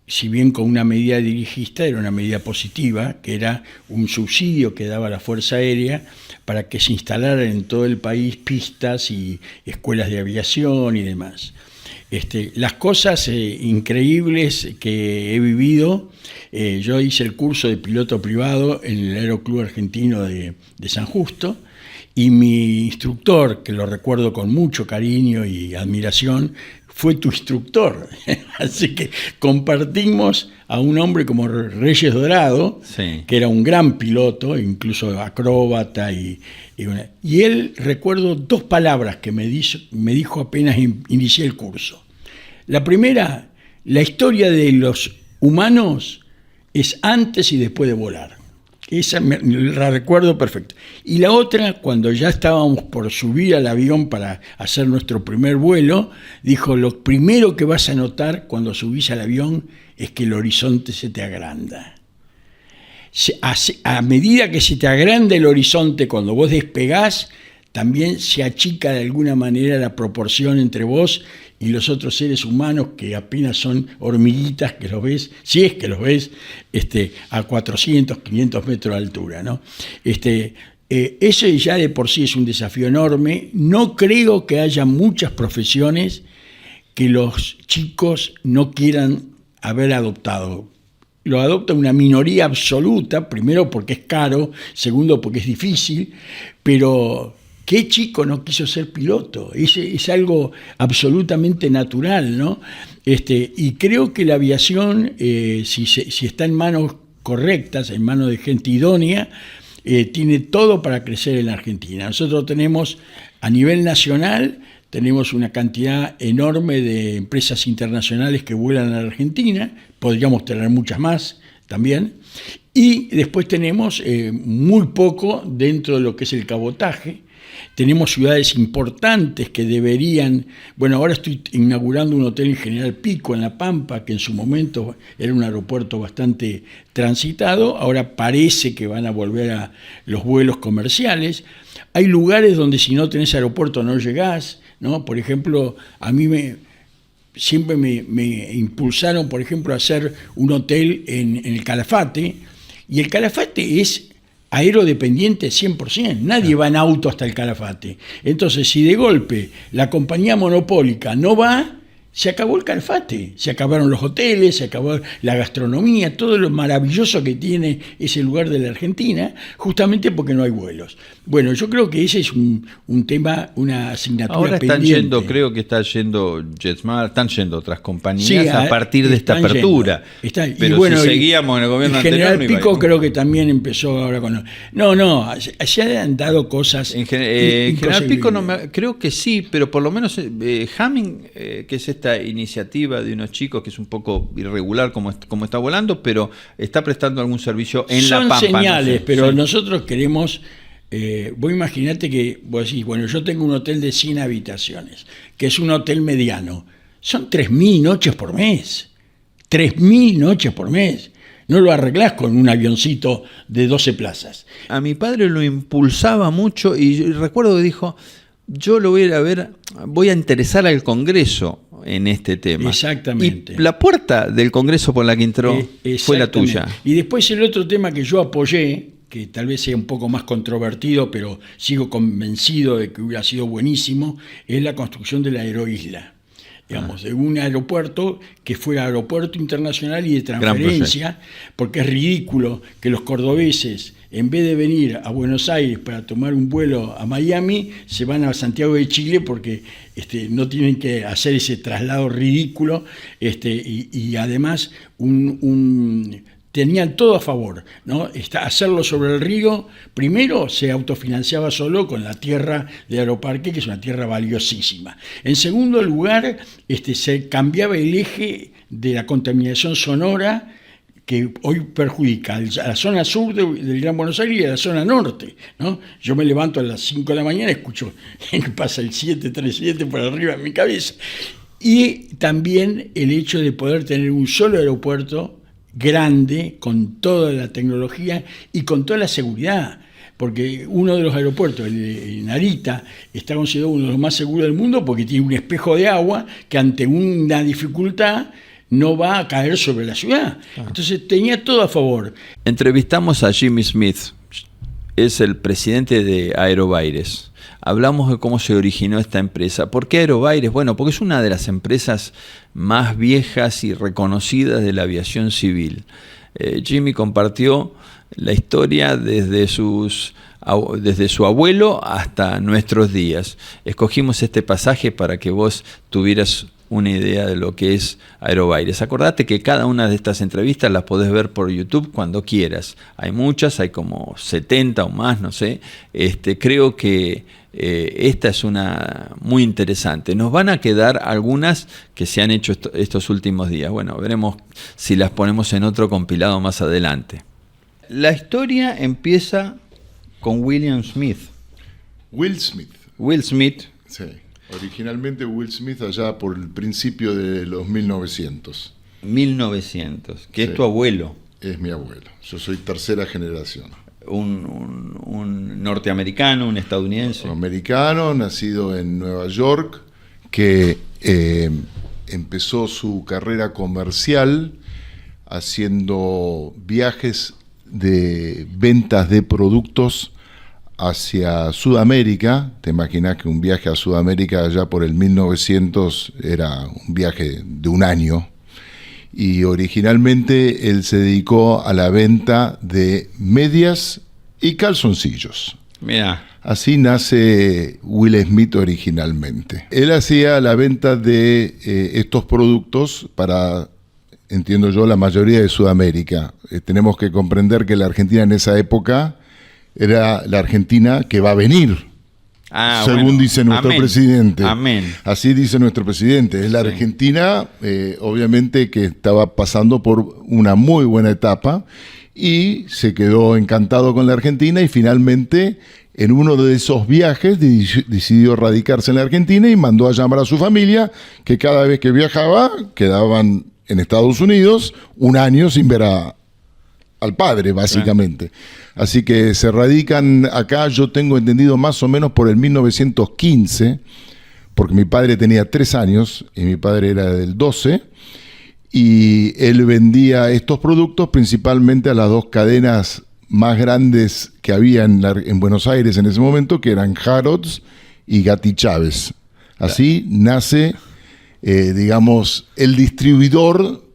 si bien con una medida dirigista, era una medida positiva, que era un subsidio que daba la Fuerza Aérea para que se instalaran en todo el país pistas y escuelas de aviación y demás. Las cosas increíbles que he vivido, yo hice el curso de piloto privado en el Aeroclub Argentino de San Justo, y mi instructor, que lo recuerdo con mucho cariño y admiración, fue tu instructor. Así que compartimos a un hombre como Reyes Dorado, sí, que era un gran piloto, incluso acróbata, y él, recuerdo dos palabras que me dijo apenas inicié el curso. La primera, la historia de los humanos es antes y después de volar. Esa la recuerdo perfecto. Y la otra, cuando ya estábamos por subir al avión para hacer nuestro primer vuelo, dijo: lo primero que vas a notar cuando subís al avión es que el horizonte se te agranda. A medida que se te agranda el horizonte cuando vos despegás, también se achica de alguna manera la proporción entre vos y los otros seres humanos, que apenas son hormiguitas que los ves, si es que los ves, a 400, 500 metros de altura, ¿no? Eso ya de por sí es un desafío enorme. No creo que haya muchas profesiones que los chicos no quieran haber adoptado. Lo adopta una minoría absoluta, primero porque es caro, segundo porque es difícil, pero ¿qué chico no quiso ser piloto? Es algo absolutamente natural, ¿no? Y creo que la aviación, si está en manos correctas, en manos de gente idónea, tiene todo para crecer en la Argentina. Nosotros tenemos, a nivel nacional, tenemos una cantidad enorme de empresas internacionales que vuelan a la Argentina, podríamos tener muchas más también, y después tenemos muy poco dentro de lo que es el cabotaje. Tenemos ciudades importantes que deberían... Bueno, ahora estoy inaugurando un hotel en General Pico, en La Pampa, que en su momento era un aeropuerto bastante transitado. Ahora parece que van a volver a los vuelos comerciales. Hay lugares donde si no tenés aeropuerto no llegás, ¿no? Por ejemplo, a mí siempre me impulsaron, por ejemplo, a hacer un hotel en el Calafate. Y el Calafate es aerodependiente 100%, nadie va en auto hasta el Calafate. Entonces, si de golpe la compañía monopólica no va, se acabó el Calafate, se acabaron los hoteles, se acabó la gastronomía, todo lo maravilloso que tiene ese lugar de la Argentina, justamente porque no hay vuelos. Bueno, yo creo que ese es un tema, una asignatura ahora están pendiente. yendo, creo que está yendo JetSmart, están yendo otras compañías a partir de esta apertura. Pero bueno, si seguíamos en el gobierno anterior, General Pico creo que también empezó ahora con... No, se han dado cosas... En General Pico creo que sí, pero por lo menos Hamming, que es esta iniciativa de unos chicos que es un poco irregular como está volando, pero está prestando algún servicio en La Pampa. Son señales, no sé. pero sí. Nosotros queremos... vos imaginate que vos decís, bueno, yo tengo un hotel de 100 habitaciones, que es un hotel mediano. Son 3.000 noches por mes. 3.000 noches por mes. No lo arreglás con un avioncito de 12 plazas. A mi padre lo impulsaba mucho y recuerdo que dijo: yo lo voy a ir a ver, voy a interesar al Congreso en este tema. Exactamente. Y la puerta del Congreso por la que entró fue la tuya. Y después el otro tema que yo apoyé, que tal vez sea un poco más controvertido, pero sigo convencido de que hubiera sido buenísimo, es la construcción de la aeroisla. Digamos, de un aeropuerto que fuera aeropuerto internacional y de transferencia, porque es ridículo que los cordobeses, en vez de venir a Buenos Aires para tomar un vuelo a Miami, se van a Santiago de Chile porque no tienen que hacer ese traslado ridículo, y además tenían todo a favor, ¿no? Hacerlo sobre el río, primero se autofinanciaba solo con la tierra de Aeroparque, que es una tierra valiosísima. En segundo lugar, se cambiaba el eje de la contaminación sonora que hoy perjudica a la zona sur del Gran Buenos Aires y a la zona norte, ¿no? Yo me levanto a las 5 de la mañana, escucho que pasa el 737 por arriba de mi cabeza. Y también el hecho de poder tener un solo aeropuerto grande, con toda la tecnología y con toda la seguridad. Porque uno de los aeropuertos, el de Narita, está considerado uno de los más seguros del mundo porque tiene un espejo de agua que ante una dificultad no va a caer sobre la ciudad. Entonces tenía todo a favor. Entrevistamos a Jimmy Smith, es el presidente de Aerobaires. Hablamos de cómo se originó esta empresa. ¿Por qué Aerobaires? Bueno, porque es una de las empresas más viejas y reconocidas de la aviación civil. Jimmy compartió la historia desde su abuelo hasta nuestros días. Escogimos este pasaje para que vos tuvieras una idea de lo que es Aerobaires. Acordate que cada una de estas entrevistas las podés ver por YouTube cuando quieras. Hay muchas, hay como 70 o más, no sé. Creo que esta es una muy interesante. Nos van a quedar algunas que se han hecho estos últimos días. Bueno, veremos si las ponemos en otro compilado más adelante. La historia empieza con William Smith. Will Smith. Will Smith. Sí. Originalmente Will Smith allá por el principio de los 1900. 1900, que sí. Es tu abuelo. Es mi abuelo. Yo soy tercera generación. Un norteamericano, un estadounidense. Americano, nacido en Nueva York, que empezó su carrera comercial haciendo viajes de ventas de productos hacia Sudamérica. Te imaginas que un viaje a Sudamérica allá por el 1900 era un viaje de un año. Y originalmente él se dedicó a la venta de medias y calzoncillos. Mira. Así nace Will Smith originalmente. Él hacía la venta de estos productos para, entiendo yo, la mayoría de Sudamérica. Tenemos que comprender que la Argentina en esa época era la Argentina que va a venir. Según dice nuestro presidente. Amén. Así dice nuestro presidente. Es la Argentina, obviamente, que estaba pasando por una muy buena etapa y se quedó encantado con la Argentina y finalmente en uno de esos viajes decidió radicarse en la Argentina y mandó a llamar a su familia, que cada vez que viajaba quedaban en Estados Unidos un año sin ver al padre, básicamente. Así que se radican acá, yo tengo entendido más o menos por el 1915, porque mi padre tenía 3 años y mi padre era del 12, y él vendía estos productos principalmente a las 2 cadenas más grandes que había en Buenos Aires en ese momento, que eran Harrods y Gatti Chávez. Así nace, digamos, el distribuidor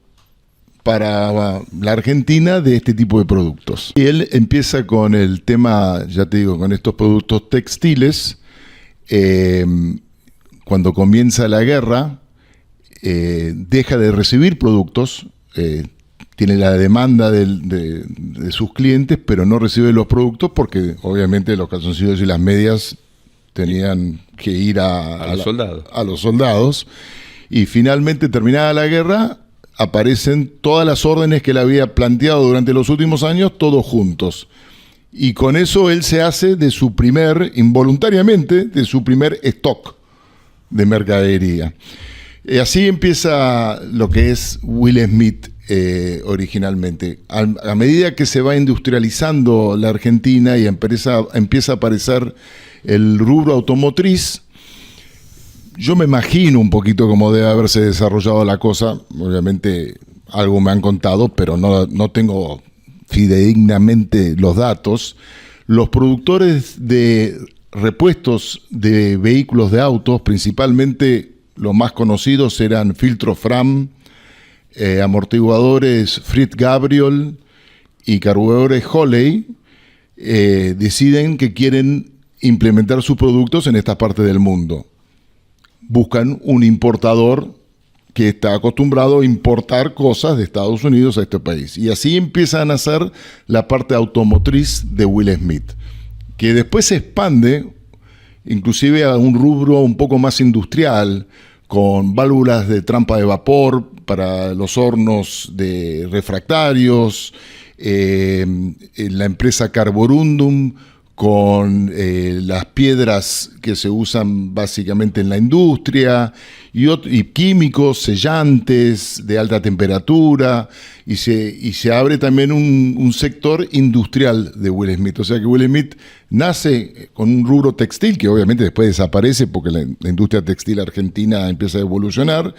para la Argentina de este tipo de productos. Y él empieza con el tema, ya te digo, con estos productos textiles. Cuando comienza la guerra, deja de recibir productos, tiene la demanda de sus clientes, pero no recibe los productos porque obviamente los calzoncillos y las medias tenían que ir a los soldados. Y finalmente, terminada la guerra, aparecen todas las órdenes que él había planteado durante los últimos años, todos juntos. Y con eso él se hace involuntariamente, de su primer stock de mercadería. Así empieza lo que es Will Smith originalmente. A medida que se va industrializando la Argentina y empieza a aparecer el rubro automotriz, yo me imagino un poquito cómo debe haberse desarrollado la cosa. Obviamente algo me han contado, pero no tengo fidedignamente los datos. Los productores de repuestos de vehículos de autos, principalmente los más conocidos eran Filtro Fram, amortiguadores Fritz Gabriel y carburadores Holley, deciden que quieren implementar sus productos en esta parte del mundo. Buscan un importador que está acostumbrado a importar cosas de Estados Unidos a este país. Y así empieza a nacer la parte automotriz de Will Smith, que después se expande inclusive a un rubro un poco más industrial, con válvulas de trampa de vapor para los hornos de refractarios, la empresa Carborundum con las piedras que se usan básicamente en la industria y químicos, sellantes de alta temperatura, y se abre también un sector industrial de Will Smith. O sea que Will Smith nace con un rubro textil que obviamente después desaparece porque la industria textil argentina empieza a evolucionar,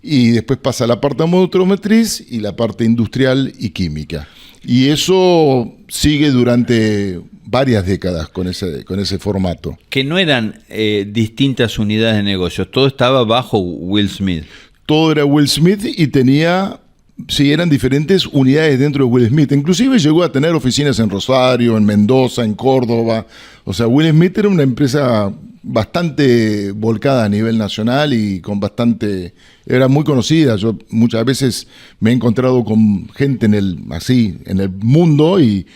y después pasa a la parte automotriz y la parte industrial y química. Y eso sigue durante varias décadas con ese formato. Que no eran distintas unidades de negocios, todo estaba bajo Will Smith. Todo era Will Smith y tenía, sí, eran diferentes unidades dentro de Will Smith. Inclusive llegó a tener oficinas en Rosario, en Mendoza, en Córdoba. O sea, Will Smith era una empresa bastante volcada a nivel nacional y con bastante... Era muy conocida. Yo muchas veces me he encontrado con gente en el mundo y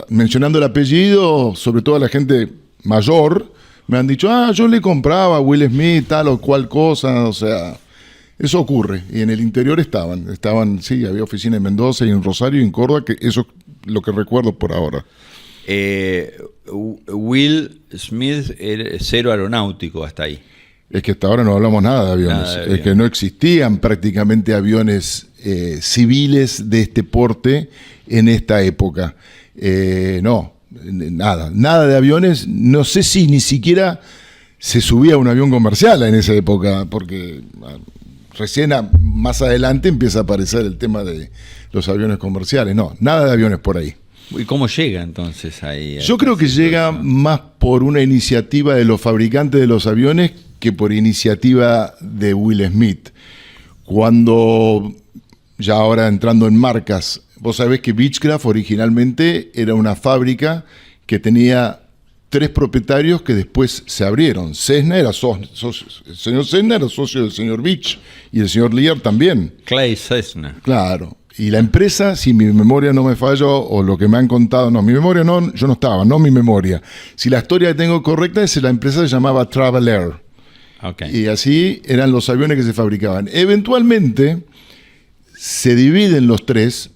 mencionando el apellido, sobre todo a la gente mayor, me han dicho, yo le compraba a Will Smith tal o cual cosa. O sea, eso ocurre. Y en el interior estaban, sí, había oficinas en Mendoza y en Rosario y en Córdoba, que eso es lo que recuerdo por ahora. Will Smith era cero aeronáutico hasta ahí. Es que hasta ahora no hablamos nada de aviones. Es que no existían prácticamente aviones civiles de este porte en esta época. No, nada de aviones. No sé si ni siquiera se subía a un avión comercial en esa época, porque recién más adelante empieza a aparecer el tema de los aviones comerciales. No, nada de aviones por ahí. ¿Y cómo llega entonces ahí? Yo creo que llega más por una iniciativa de los fabricantes de los aviones que por iniciativa de Will Smith. Cuando, ya ahora entrando en marcas, vos sabés que Beechcraft originalmente era una fábrica que tenía 3 propietarios que después se abrieron. Cessna era el señor Cessna era socio del señor Beech y el señor Lear también. Clay Cessna. Claro. Y la empresa, si mi memoria no me falló, o lo que me han contado, no, mi memoria no, yo no estaba, no mi memoria. Si la historia que tengo correcta es que la empresa se llamaba Travel Air. Okay. Y así eran los aviones que se fabricaban. Eventualmente se dividen los 3.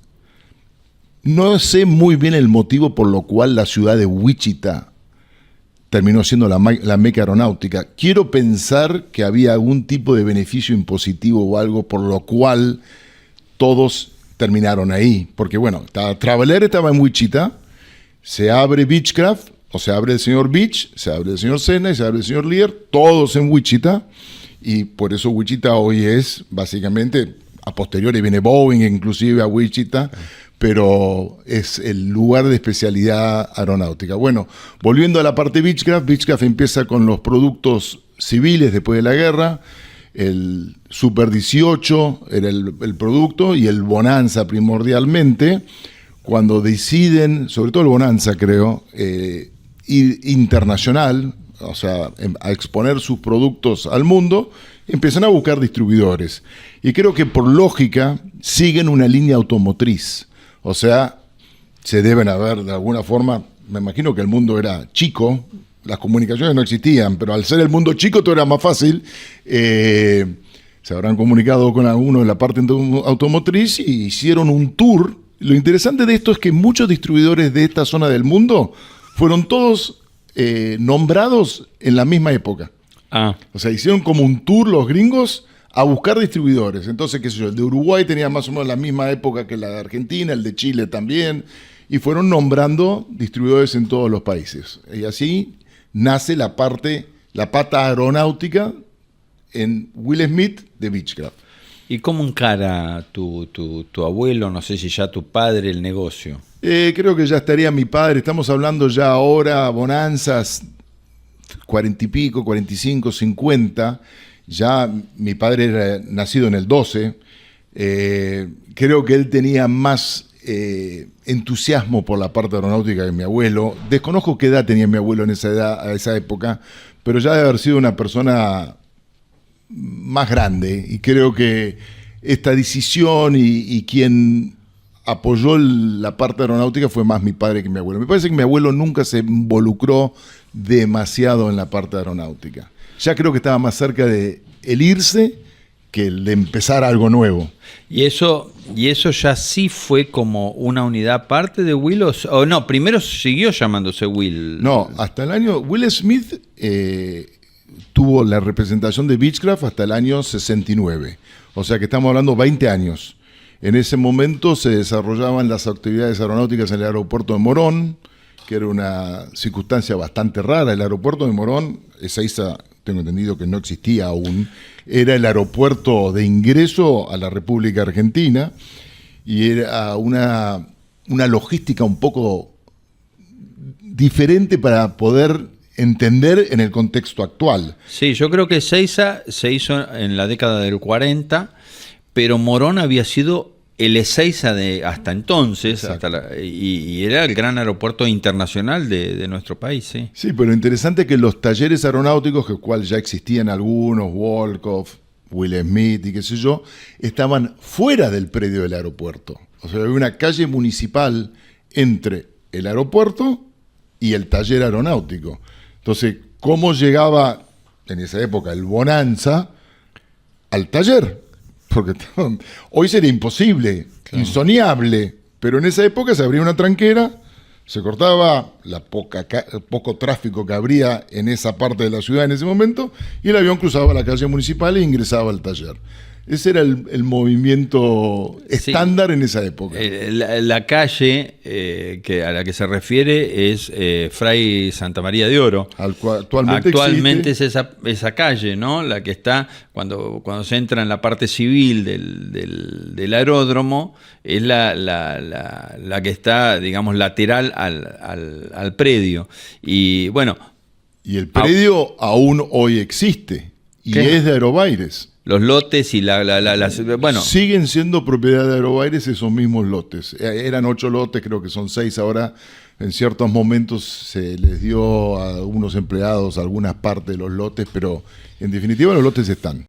No sé muy bien el motivo por lo cual la ciudad de Wichita terminó siendo la meca aeronáutica. Quiero pensar que había algún tipo de beneficio impositivo o algo por lo cual todos terminaron ahí. Porque bueno, Travel Air estaba en Wichita, se abre Beechcraft, o se abre el señor Beech, se abre el señor Cessna y se abre el señor Lear, todos en Wichita, y por eso Wichita hoy es básicamente, a posteriori viene Boeing inclusive a Wichita, pero es el lugar de especialidad aeronáutica. Bueno, volviendo a la parte Beechcraft empieza con los productos civiles después de la guerra. El Super 18 era el producto y el Bonanza primordialmente. Cuando deciden, sobre todo el Bonanza creo, ir internacional, o sea, a exponer sus productos al mundo, empiezan a buscar distribuidores. Y creo que por lógica siguen una línea automotriz. O sea, se deben haber de alguna forma, me imagino que el mundo era chico, las comunicaciones no existían, pero al ser el mundo chico todo era más fácil. Se habrán comunicado con alguno de la parte automotriz y hicieron un tour. Lo interesante de esto es que muchos distribuidores de esta zona del mundo fueron todos nombrados en la misma época. O sea, hicieron como un tour los gringos a buscar distribuidores. Entonces, qué sé yo, el de Uruguay tenía más o menos la misma época que la de Argentina, el de Chile también, y fueron nombrando distribuidores en todos los países. Y así nace la pata aeronáutica en Will Smith de Beechcraft. ¿Y cómo encara tu abuelo, no sé si ya tu padre, el negocio? Creo que ya estaría mi padre. Estamos hablando ya ahora, bonanzas, 40 y pico, 45, 50. Ya mi padre era nacido en el 12. Creo que él tenía más entusiasmo por la parte aeronáutica que mi abuelo. Desconozco qué edad tenía mi abuelo en a esa época, pero ya debe haber sido una persona más grande, y creo que esta decisión y quien apoyó la parte aeronáutica fue más mi padre que mi abuelo. Me parece que mi abuelo nunca se involucró demasiado en la parte aeronáutica. Ya creo que estaba más cerca de el irse que el de empezar algo nuevo. ¿Y eso ya sí fue como una unidad aparte de Will? O no, primero siguió llamándose Will. No, hasta el año... Will Smith tuvo la representación de Beechcraft hasta el año 69. O sea que estamos hablando 20 años. En ese momento se desarrollaban las actividades aeronáuticas en el aeropuerto de Morón, que era una circunstancia bastante rara. El aeropuerto de Morón, Ezeiza, tengo entendido que no existía aún, era el aeropuerto de ingreso a la República Argentina y era una logística un poco diferente para poder entender en el contexto actual. Sí, yo creo que Ezeiza se hizo en la década del 40, pero Morón había sido el Ezeiza de hasta entonces, y era el gran aeropuerto internacional de nuestro país. Sí. Sí, pero lo interesante es que los talleres aeronáuticos, que cual ya existían algunos, Wolkoff, Will Smith y qué sé yo, estaban fuera del predio del aeropuerto. O sea, había una calle municipal entre el aeropuerto y el taller aeronáutico. Entonces, ¿cómo llegaba en esa época el Bonanza al taller? Porque hoy sería imposible, insoniable, pero en esa época se abría una tranquera, se cortaba el poco tráfico que habría en esa parte de la ciudad en ese momento, y el avión cruzaba la calle municipal e ingresaba al taller. Ese era el movimiento estándar en esa época. La calle a la que se refiere es Fray Santa María de Oro. Actualmente es esa calle, ¿no? La que está cuando se entra en la parte civil del aeródromo, es la que está, digamos, lateral al predio. Y bueno. Y el predio aún hoy existe y es de Aerobaires. Los lotes y bueno. Siguen siendo propiedad de Aerobaires esos mismos lotes. Eran 8 lotes, creo que son 6 ahora. En ciertos momentos se les dio a algunos empleados algunas partes de los lotes, pero en definitiva los lotes están.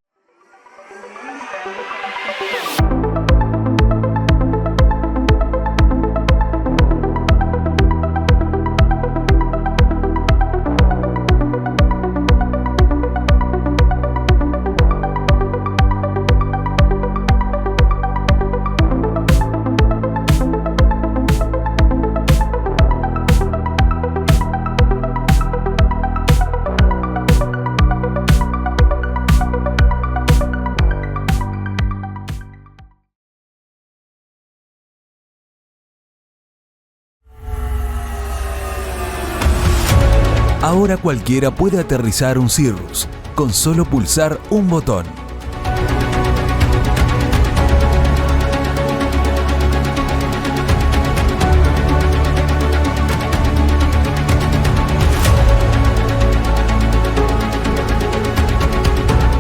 Ahora cualquiera puede aterrizar un Cirrus con solo pulsar un botón.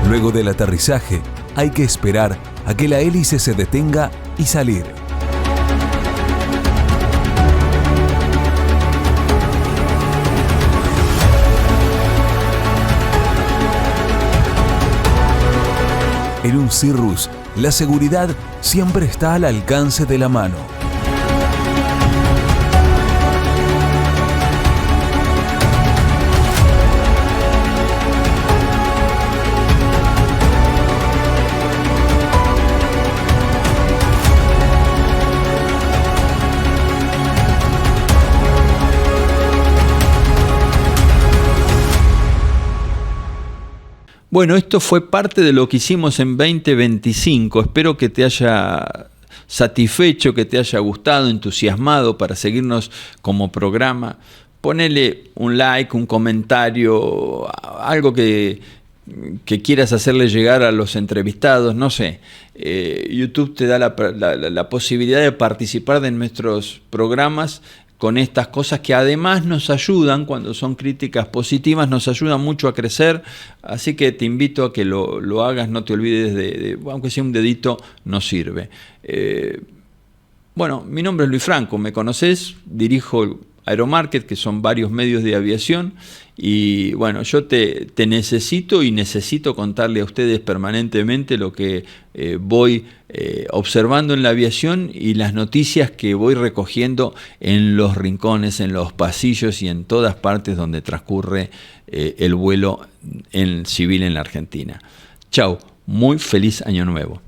Luego del aterrizaje, hay que esperar a que la hélice se detenga y salir. En un Cirrus, la seguridad siempre está al alcance de la mano. Bueno, esto fue parte de lo que hicimos en 2025. Espero que te haya satisfecho, que te haya gustado, entusiasmado para seguirnos como programa. Ponele un like, un comentario, algo que quieras hacerle llegar a los entrevistados, no sé. YouTube te da la posibilidad de participar de nuestros programas con estas cosas que además nos ayudan, cuando son críticas positivas, nos ayudan mucho a crecer, así que te invito a que lo hagas, no te olvides aunque sea un dedito, nos sirve. Bueno, mi nombre es Luis Franco, me conocés, dirijo Aeromarket, que son varios medios de aviación, y bueno, yo te necesito y necesito contarle a ustedes permanentemente lo que voy observando en la aviación y las noticias que voy recogiendo en los rincones, en los pasillos y en todas partes donde transcurre el vuelo en civil en la Argentina. Chau. muy feliz año nuevo.